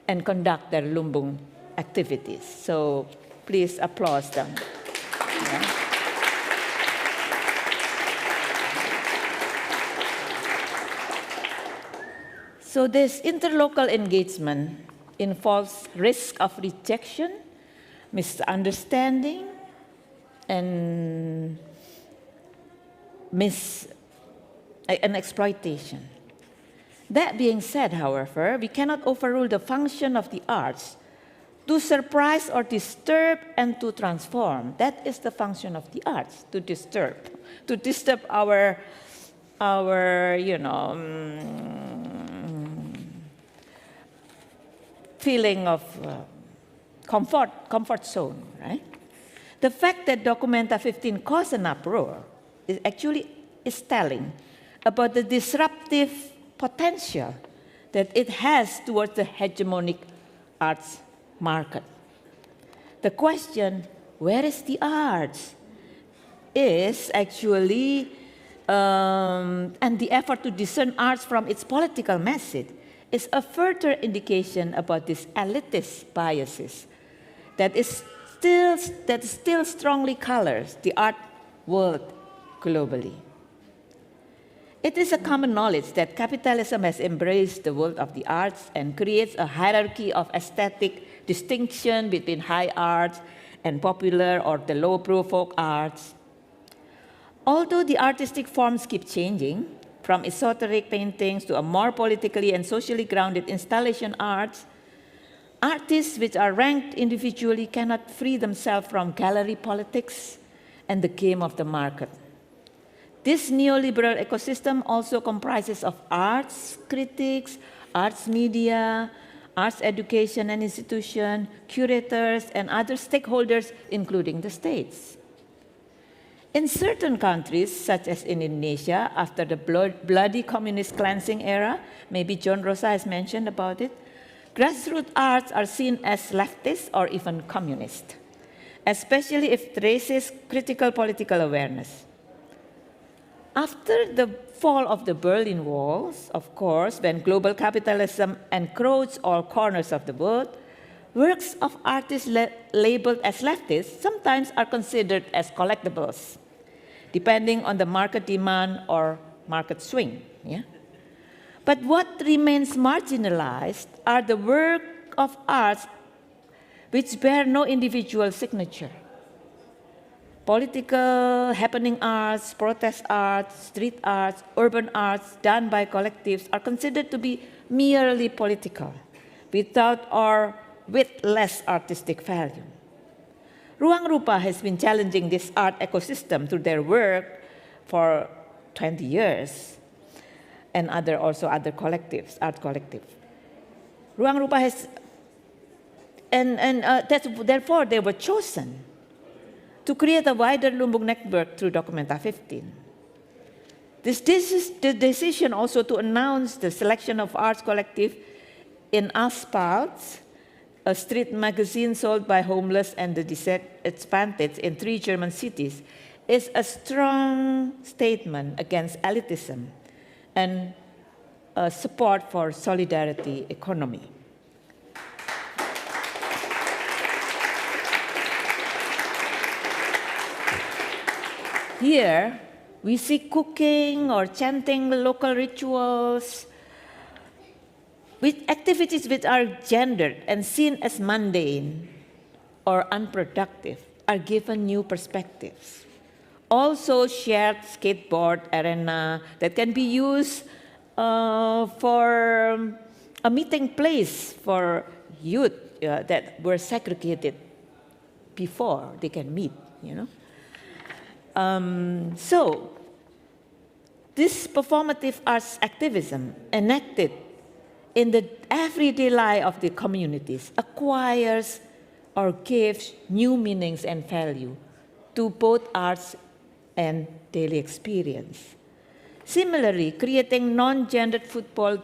and conduct their Lumbung activities. So please applaud them. Yeah. So this interlocal engagement involves risk of rejection, misunderstanding, and exploitation. That being said, however, we cannot overrule the function of the arts to surprise or disturb and to transform. That is the function of the arts, to disturb our feeling of comfort zone, right? The fact that Documenta 15 caused an uproar is telling about the disruptive potential that it has towards the hegemonic arts market. The question, where is the arts, is actually, and the effort to discern arts from its political message is a indication about these elitist biases that still strongly colors the art world globally. It is a common knowledge that capitalism has embraced the world of the arts and creates a hierarchy of aesthetic distinction between high arts and popular or the low-pro folk arts. Although the artistic forms keep changing, from esoteric paintings to a more politically and socially grounded installation arts, artists which are ranked individually cannot free themselves from gallery politics and the game of the market. This neoliberal ecosystem also comprises of arts critics, arts media, arts education and institution, curators, and other stakeholders, including the states. In certain countries, such as in Indonesia, after the bloody communist cleansing era, maybe John Rosa has mentioned about it, grassroots arts are seen as leftist or even communist, especially if it raises critical political awareness. After the fall of the Berlin Walls, of course, when global capitalism encroached all corners of the world, works of artists labeled as leftist sometimes are considered as collectibles, depending on the market demand or market swing. Yeah? But what remains marginalized are the work of arts which bear no individual signature. Political, happening arts, protest arts, street arts, urban arts done by collectives are considered to be merely political, without or with less artistic value. Ruang Rupa has been challenging this art ecosystem through their work for 20 years, and also other collectives, art collectives. Ruang Rupa has, therefore they were chosen to create a wider Lumbung network through Documenta 15. This is the decision also to announce the selection of arts collective in Asphalt, a street magazine sold by homeless and the disadvantaged in 3 German cities, is a strong statement against elitism and support for solidarity economy. Here, we see cooking or chanting local rituals, with activities which are gendered and seen as mundane or unproductive are given new perspectives. Also, shared skateboard arena that can be used for a meeting place for youth that were segregated before they can meet, you know. So, this performative arts activism enacted in the everyday life of the communities acquires or gives new meanings and value to both arts and daily experience. Similarly, creating non-gendered football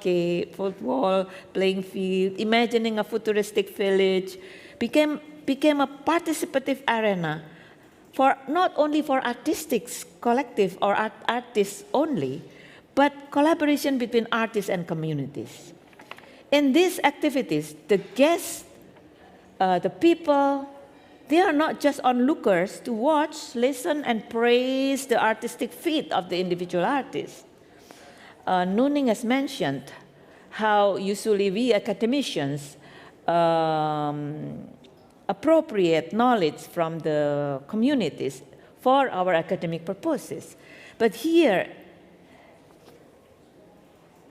playing field, imagining a futuristic village became a participative arena for not only for artistic collective or artists only, but collaboration between artists and communities. In these activities, the guests, the people, they are not just onlookers to watch, listen, and praise the artistic feat of the individual artist. Nuning has mentioned how usually we academicians appropriate knowledge from the communities for our academic purposes. But here,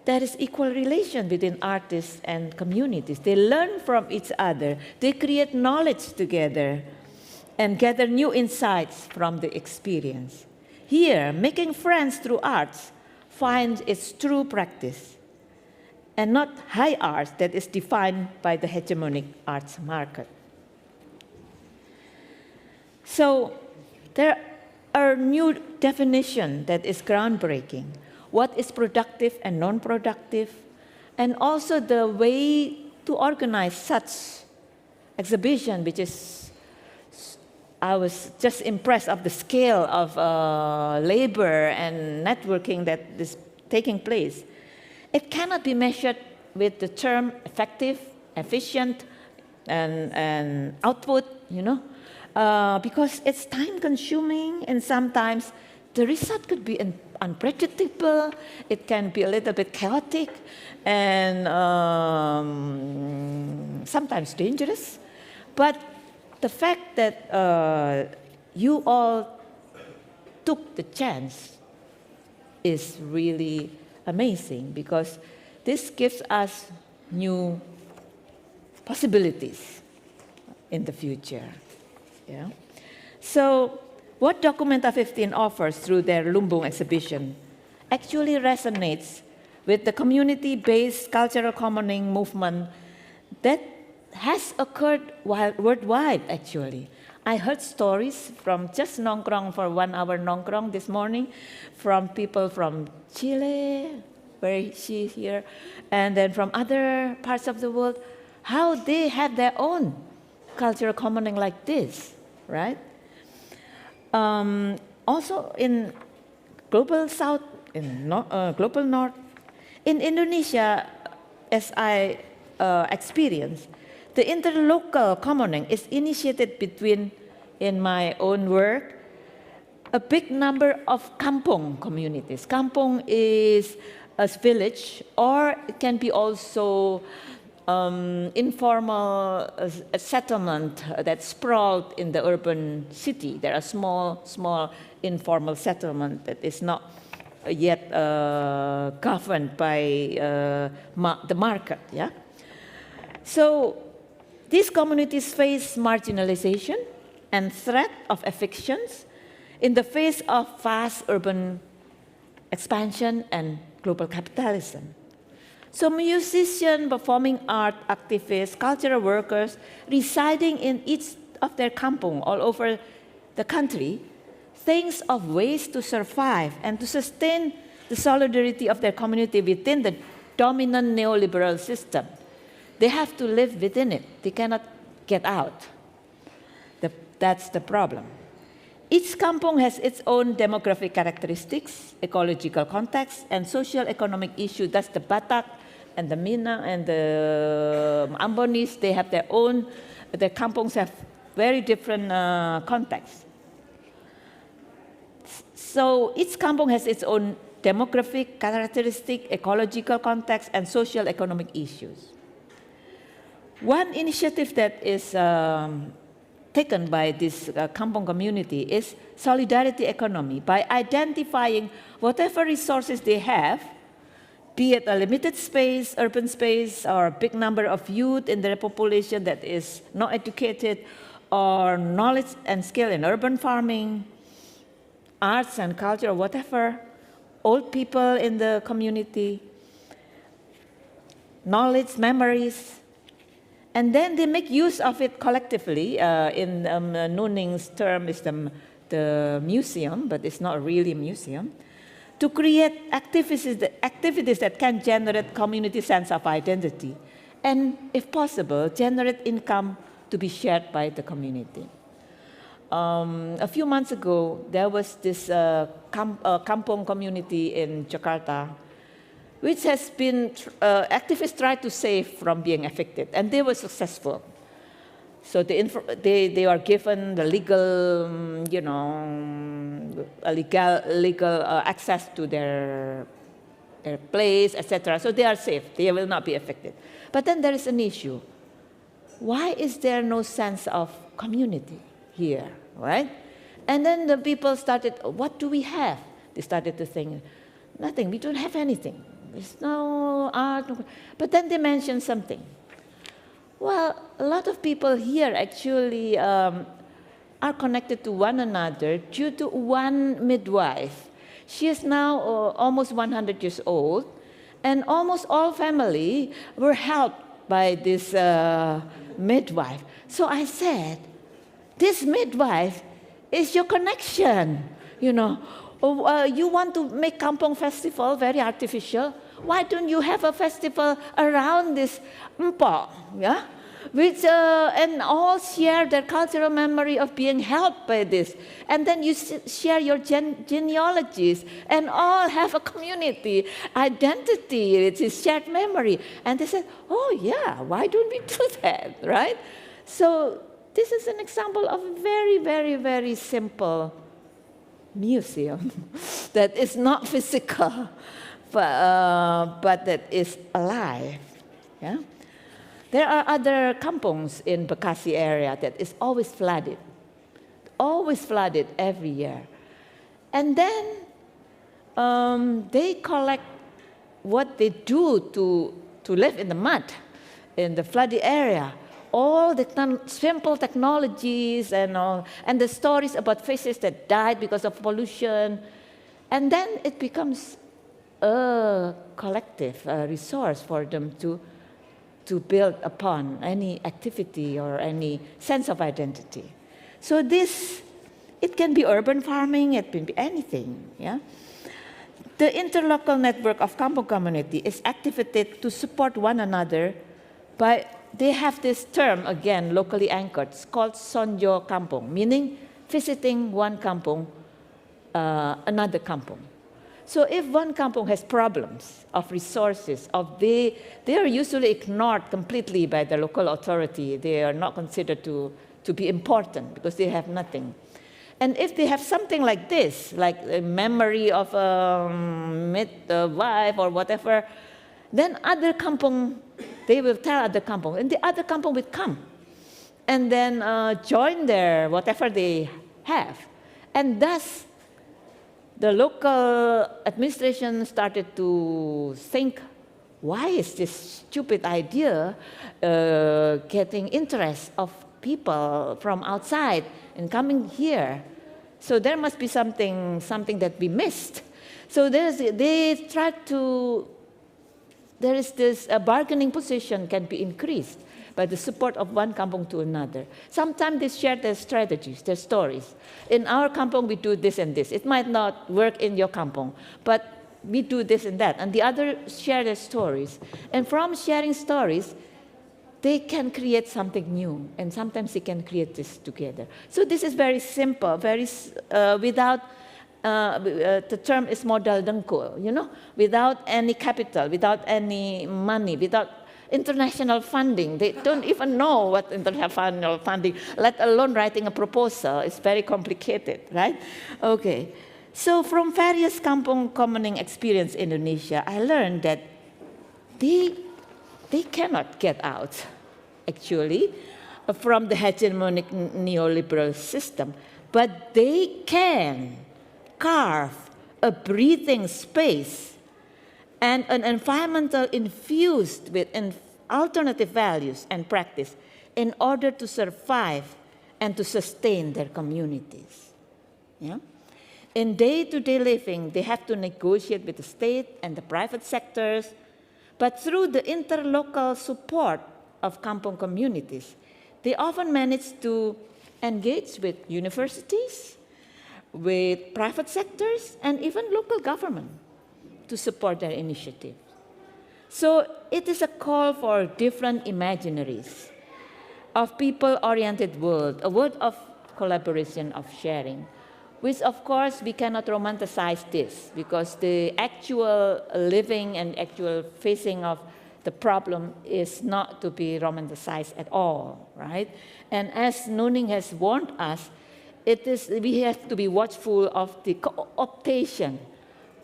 there is equal relation between artists and communities. They learn from each other. They create knowledge together and gather new insights from the experience. Here, making friends through arts finds its true practice, and not high arts that is defined by the hegemonic arts market. So there are new definition that is groundbreaking. What is productive and non-productive, and also the way to organize such exhibition, which is, I was just impressed of the scale of labor and networking that is taking place. It cannot be measured with the term effective, efficient, and output, you know, because it's time-consuming, and sometimes the result could be unpredictable. It can be a little bit chaotic, and sometimes dangerous. But the fact that you all took the chance is really amazing, because this gives us new possibilities in the future. Yeah. So what Documenta 15 offers through their Lumbung exhibition actually resonates with the community-based cultural commoning movement that has occurred worldwide, actually. I heard stories from just nongkrong for 1 hour nongkrong this morning from people from Chile, where she's here, and then from other parts of the world, how they have their own cultural commoning like this, right? Also in global south, in global north, in Indonesia, as I experienced, The interlocal commoning is initiated between, in my own work, a big number of kampong communities. Kampong is a village, or it can be also informal settlement that sprawled in the urban city. There are small informal settlement that is not yet governed by the market. Yeah. So these communities face marginalization and threat of evictions in the face of fast urban expansion and global capitalism. So musicians, performing art activists, cultural workers residing in each of their kampong all over the country think of ways to survive and to sustain the solidarity of their community within the dominant neoliberal system. They have to live within it. They cannot get out. That's the problem. Each kampong has its own demographic characteristics, ecological context, and social-economic issues. That's the Batak and the Mina and the Ambonis. They have their own, their kampongs have very different contexts. So each kampong has its own demographic characteristic, ecological context, and social-economic issues. One initiative that is taken by this kampong community is solidarity economy. By identifying whatever resources they have, be it a limited space, urban space, or a big number of youth in their population that is not educated, or knowledge and skill in urban farming, arts and culture, or whatever, old people in the community, knowledge, memories, and then they make use of it collectively. In Nuning's term is the museum, but it's not really a museum, to create activities that can generate community sense of identity, and if possible, generate income to be shared by the community. A few months ago, there was this kampong community in Jakarta, which has been, activists tried to save from being affected, and they were successful. So they are given the legal, legal access to their place, etc. So they are safe, they will not be affected. But then there is an issue. Why is there no sense of community here, right? And then the people started, what do we have? They started to think, nothing, we don't have anything. There's no art. But then they mentioned something. Well, a lot of people here actually are connected to one another due to one midwife. She is now almost 100 years old, and almost all family were helped by this midwife. So I said, this midwife is your connection, you want to make Kampong Festival very artificial. Why don't you have a festival around this mpok, yeah? Which, and all share their cultural memory of being helped by this. And then you share your genealogies and all have a community identity. It's a shared memory. And they said, oh yeah, why don't we do that, right? So this is an example of a very, very, very simple museum that is not physical, but that is alive. Yeah? There are other kampongs in Bekasi area that is always flooded every year. And then they collect what they do to live in the mud, in the flooded area. All the simple technologies and all, and the stories about fishes that died because of pollution. And then it becomes a collective resource for them to build upon any activity or any sense of identity. So this, it can be urban farming, it can be anything. Yeah? The interlocal network of kampong community is activated to support one another by, they have this term, again, locally anchored, it's called Sonjo Kampong, meaning visiting one kampong, another kampong. So if one kampong has problems of resources, they are usually ignored completely by the local authority. They are not considered to be important because they have nothing. And if they have something like this, like a memory of a wife or whatever, then other kampong, they will tell other kampong, and the other kampong will come and then join their whatever they have. And thus, the local administration started to think, why is this stupid idea getting interest of people from outside and coming here? So there must be something that we missed. So they tried to, there is this bargaining position can be increased by the support of one kampong to another. Sometimes they share their strategies, their stories. In our kampong, we do this and this. It might not work in your kampong, but we do this and that. And the other share their stories. And from sharing stories, they can create something new. And sometimes they can create this together. So this is very simple, very without, the term is modal dengkul, you know, without any capital, without any money, without international funding. They don't even know what international funding, let alone writing a proposal. It's very complicated, right? Okay. So from various kampong commoning experience in Indonesia, I learned that they cannot get out, actually, from the hegemonic neoliberal system, but they can carve a breathing space and an environmental infused with alternative values and practice in order to survive and to sustain their communities. Yeah? In day-to-day living, they have to negotiate with the state and the private sectors, but through the interlocal support of kampong communities, they often manage to engage with universities, with private sectors, and even local government to support their initiative. So it is a call for different imaginaries of people-oriented world, a world of collaboration, of sharing, which of course we cannot romanticize this because the actual living and actual facing of the problem is not to be romanticized at all, right? And as Nuning has warned us, we have to be watchful of the co-optation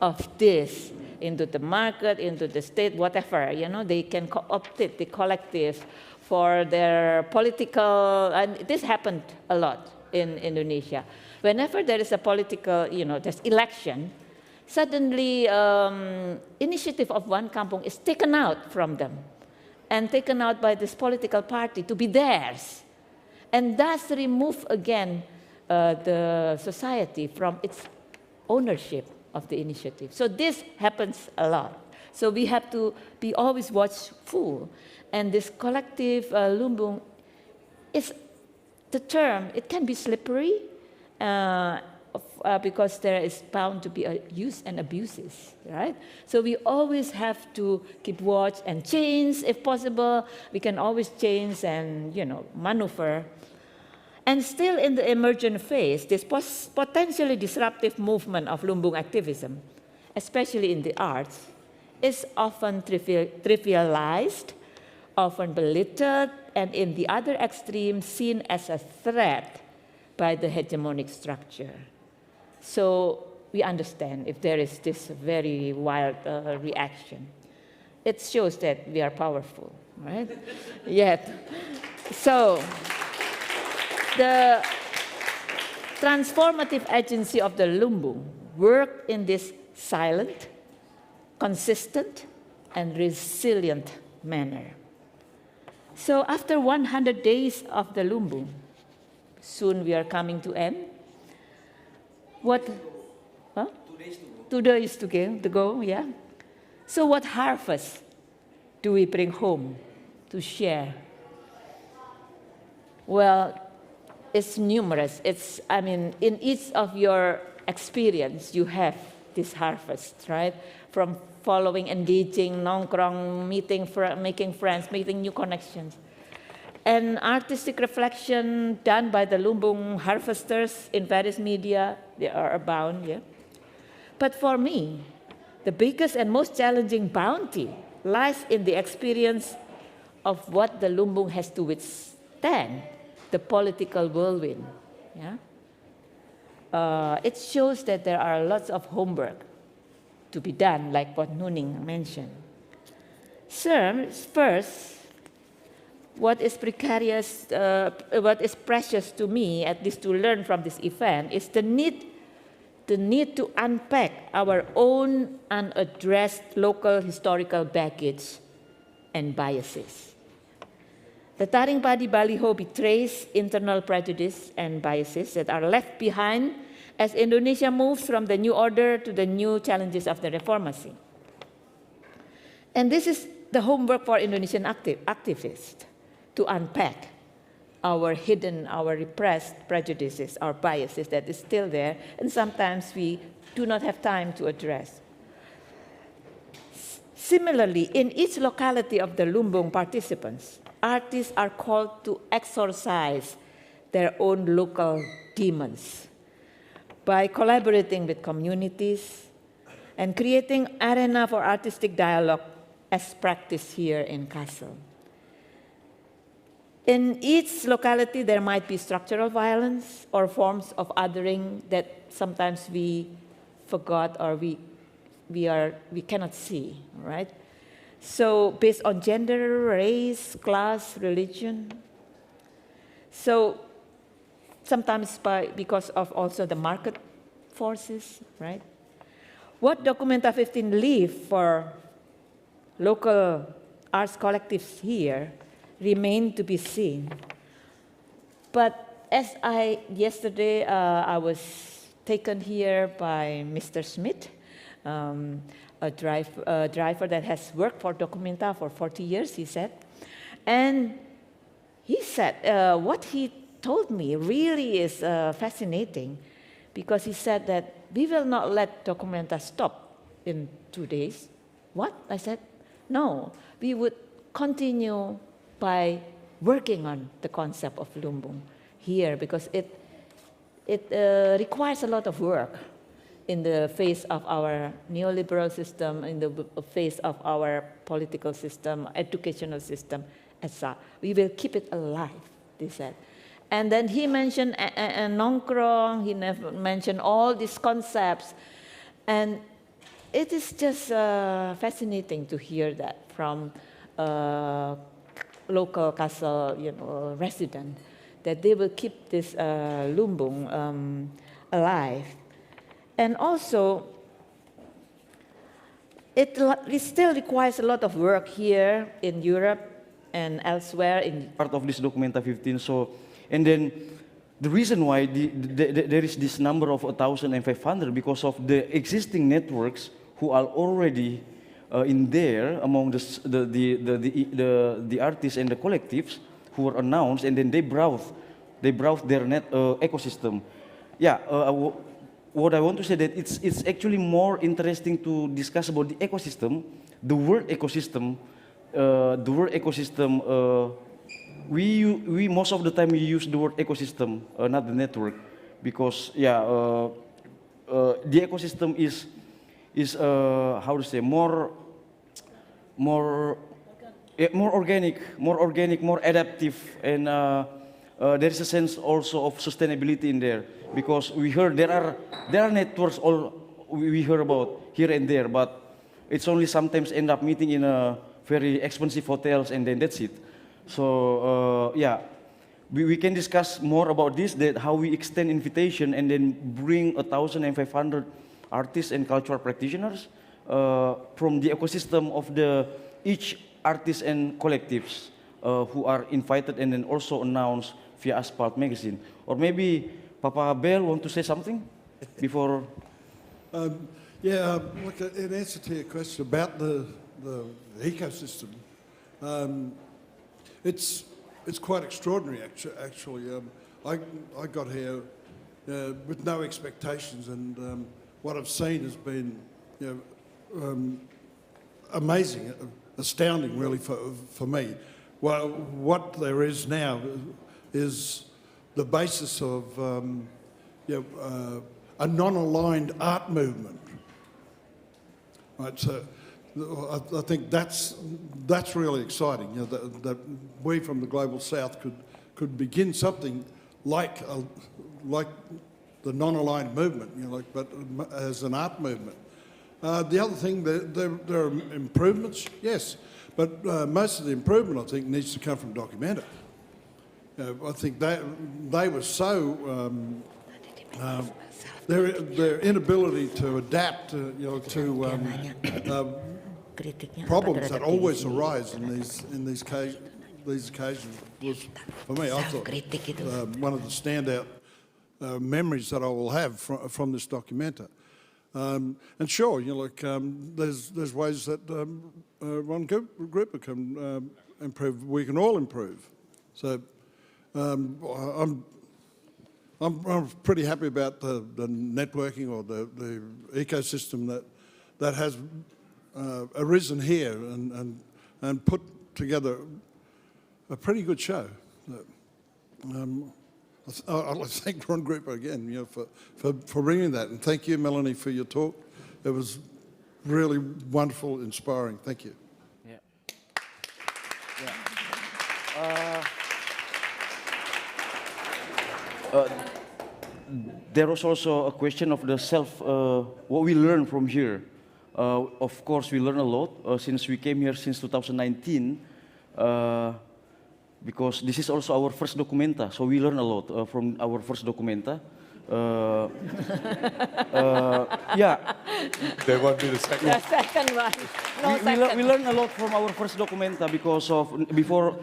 of this into the market, into the state, whatever, you know, they can co-opt it, the collective, for their political, and this happened a lot in Indonesia. Whenever there is a political, you know, there's election, suddenly initiative of one kampong is taken out from them and taken out by this political party to be theirs, and thus remove again the society from its ownership of the initiative. So this happens a lot. So we have to be always watchful. And this collective Lumbung is the term, it can be slippery because there is bound to be use and abuses, right? So we always have to keep watch and change if possible. We can always change and, you know, maneuver. And still in the emergent phase, this potentially disruptive movement of Lumbung activism, especially in the arts, is often trivialized, often belittled, and in the other extreme, seen as a threat by the hegemonic structure. So we understand if there is this very wild reaction. It shows that we are powerful, right? Yet, so the transformative agency of the Lumbung worked in this silent, consistent, and resilient manner. So after 100 days of the Lumbung, soon we are coming to end. What? Huh? 2 days to go, yeah. So what harvest do we bring home to share? Well, it's numerous. I mean, in each of your experience, you have this harvest, right? From following, engaging, nongkrong, making friends, making new connections. And artistic reflection done by the Lumbung harvesters in various media, they are abound, yeah. But for me, the biggest and most challenging bounty lies in the experience of what the Lumbung has to withstand, the political whirlwind. Yeah? It shows that there are lots of homework to be done, like what Nuning mentioned. First, what is precarious, what is precious to me, at least to learn from this event, is the need to unpack our own unaddressed local historical baggage and biases. The Taring Padi Baliho betrays internal prejudice and biases that are left behind as Indonesia moves from the new order to the new challenges of the reformasi. And this is the homework for Indonesian activists, to unpack our hidden, our repressed prejudices, our biases that is still there, and sometimes we do not have time to address. Similarly, in each locality of the Lumbung participants, artists are called to exorcise their own local demons by collaborating with communities and creating arena for artistic dialogue as practiced here in Kassel. In each locality, there might be structural violence or forms of othering that sometimes we forgot or we cannot see, right? So based on gender, race, class, religion. So sometimes because of also the market forces, right? What Documenta 15 leave for local arts collectives here remain to be seen. But as yesterday I was taken here by Mr. Smith, a driver that has worked for Documenta for 40 years, he said. And he said, what he told me really is fascinating, because he said that we will not let Documenta stop in 2 days. What? I said, no, we would continue by working on the concept of Lumbung here, because it requires a lot of work in the face of our neoliberal system, in the face of our political system, educational system, etc. We will keep it alive, they said. And then he mentioned nongkrong, he mentioned all these concepts, and it is just fascinating to hear that from local Kassel, resident, that they will keep this Lumbung alive. And also, it still requires a lot of work here in Europe and elsewhere in part of this Documenta 15. So, and then the reason why there is this number of 1,500 because of the existing networks who are already in there among the artists and the collectives who were announced, and then they browse their net ecosystem. Yeah. What I want to say that it's actually more interesting to discuss about the ecosystem, the word ecosystem. We most of the time we use the word ecosystem, not the network, because the ecosystem is how to say more organic, more adaptive, and there is a sense also of sustainability in there, because we heard there are networks we hear about here and there, but it's only sometimes end up meeting in a very expensive hotels, and then that's it. So we can discuss more about this, that how we extend invitation and then bring 1,500 artists and cultural practitioners from the ecosystem of each artist and collectives who are invited and then also announced via Asphalt magazine. Or maybe Papa Bell want to say something before? Look, in answer to your question about the ecosystem, it's quite extraordinary actually. I got here with no expectations, and what I've seen has been amazing, astounding really for me. Well, what there is now is the basis of a non-aligned art movement right? So I think that's really exciting. You know, that we from the global south could begin something like the non-aligned movement, you know, but as an art movement. The other thing, there are improvements, yes, but most of the improvement, I think, needs to come from documenta. I think they were so their inability to adapt, you know, to problems that always arise in these occasions was, for me, I thought, one of the standout memories that I will have from this documenta. And sure, you know, like there's ways that one group can improve. We can all improve. So I'm pretty happy about the networking or the ecosystem that has arisen here and put together a pretty good show. I'd like to thank Ron Grouper again, you know, for bringing that, and thank you, Melanie, for your talk. It was really wonderful, inspiring. Thank you. Yeah. There was also a question of the self, what we learn from here. Of course, we learn a lot since we came here since 2019. Because this is also our first documenta, so we learn a lot from our first documenta. Yeah. There won't be the second. The second one. No, We learn a lot from our first documenta because of before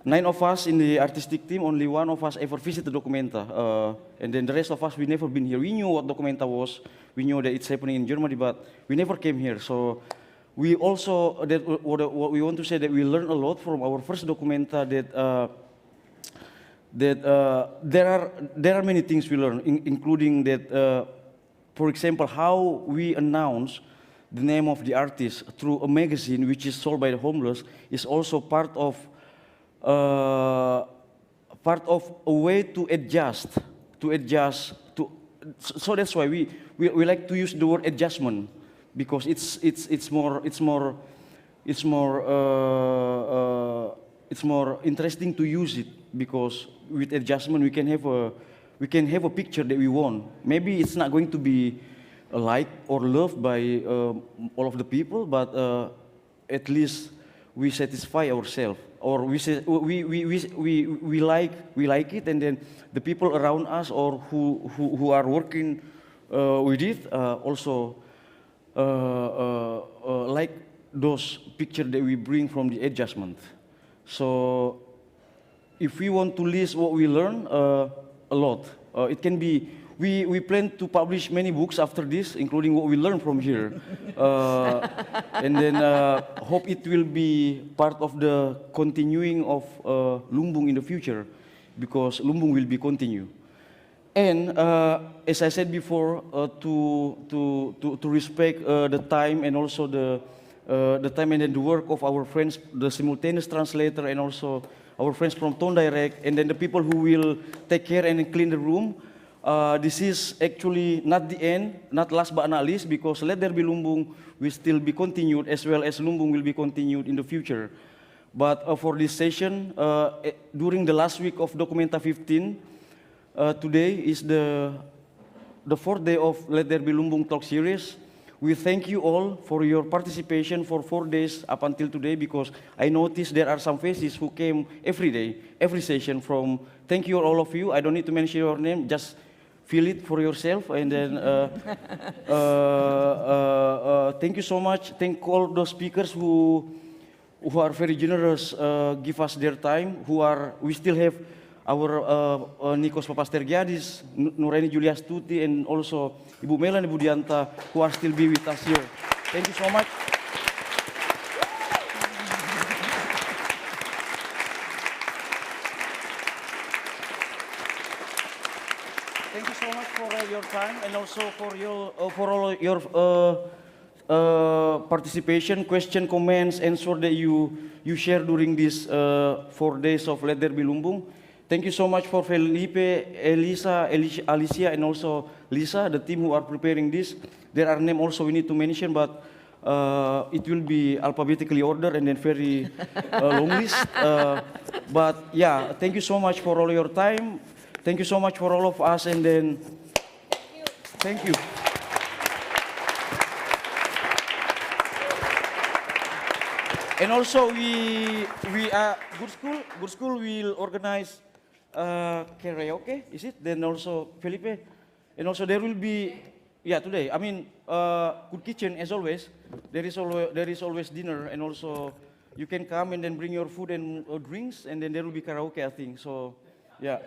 9 of us in the artistic team, only 1 of us ever visited documenta, and then the rest of us we never been here. We knew what documenta was, we knew that it's happening in Germany, but we never came here. So we also, what we want to say that we learned a lot from our first documenta there are many things we learn, including that, for example, how we announce the name of the artist through a magazine which is sold by the homeless is also part of a way to adjust. So that's why we like to use the word adjustment. Because it's more interesting to use it, because with adjustment we can have a picture that we want. Maybe it's not going to be liked or loved by all of the people, but at least we satisfy ourselves, or we say we like it, and then the people around us or who are working with it also. Like those pictures that we bring from the adjustment. So if we want to list what we learn, a lot. It can be, we plan to publish many books after this, including what we learn from here. And then hope it will be part of the continuing of Lumbung in the future, because Lumbung will be continued. And as I said before, to respect the time and also the time and then the work of our friends, the simultaneous translator, and also our friends from Tone Direct, and then the people who will take care and clean the room. This is actually not the end, not last but not least, because Let There Be Lumbung will still be continued, as well as Lumbung will be continued in the future. But for this session, during the last week of Documenta 15, today is the 4th day of Let There Be Lumbung talk series. We thank you all for your participation for 4 days up until today, because I noticed there are some faces who came every day, every session from, thank you all of you. I don't need to mention your name, just feel it for yourself. And then thank you so much. Thank all those speakers who are very generous, give us their time, we still have our Nikos Papastergiadis, Nuraini Juliastuti, and also Ibu Melani Budianta, who are still be with us here. Thank you so much. Thank you so much for your time, and also for all your participation, question, comments, answer that you share during these 4 days of Let There Be Lumbung. Thank you so much for Felipe, Elisa, Alicia, and also Lisa, the team who are preparing this. There are names also we need to mention, but It will be alphabetically ordered and then very long list. But yeah, thank you so much for all your time. Thank you so much for all of us, and then thank you. And also we good school will organize karaoke, is it? Then also Felipe, and also there will be today. I mean good kitchen as always. There is always dinner, and also you can come and then bring your food and drinks, and then there will be karaoke, I think. So yeah.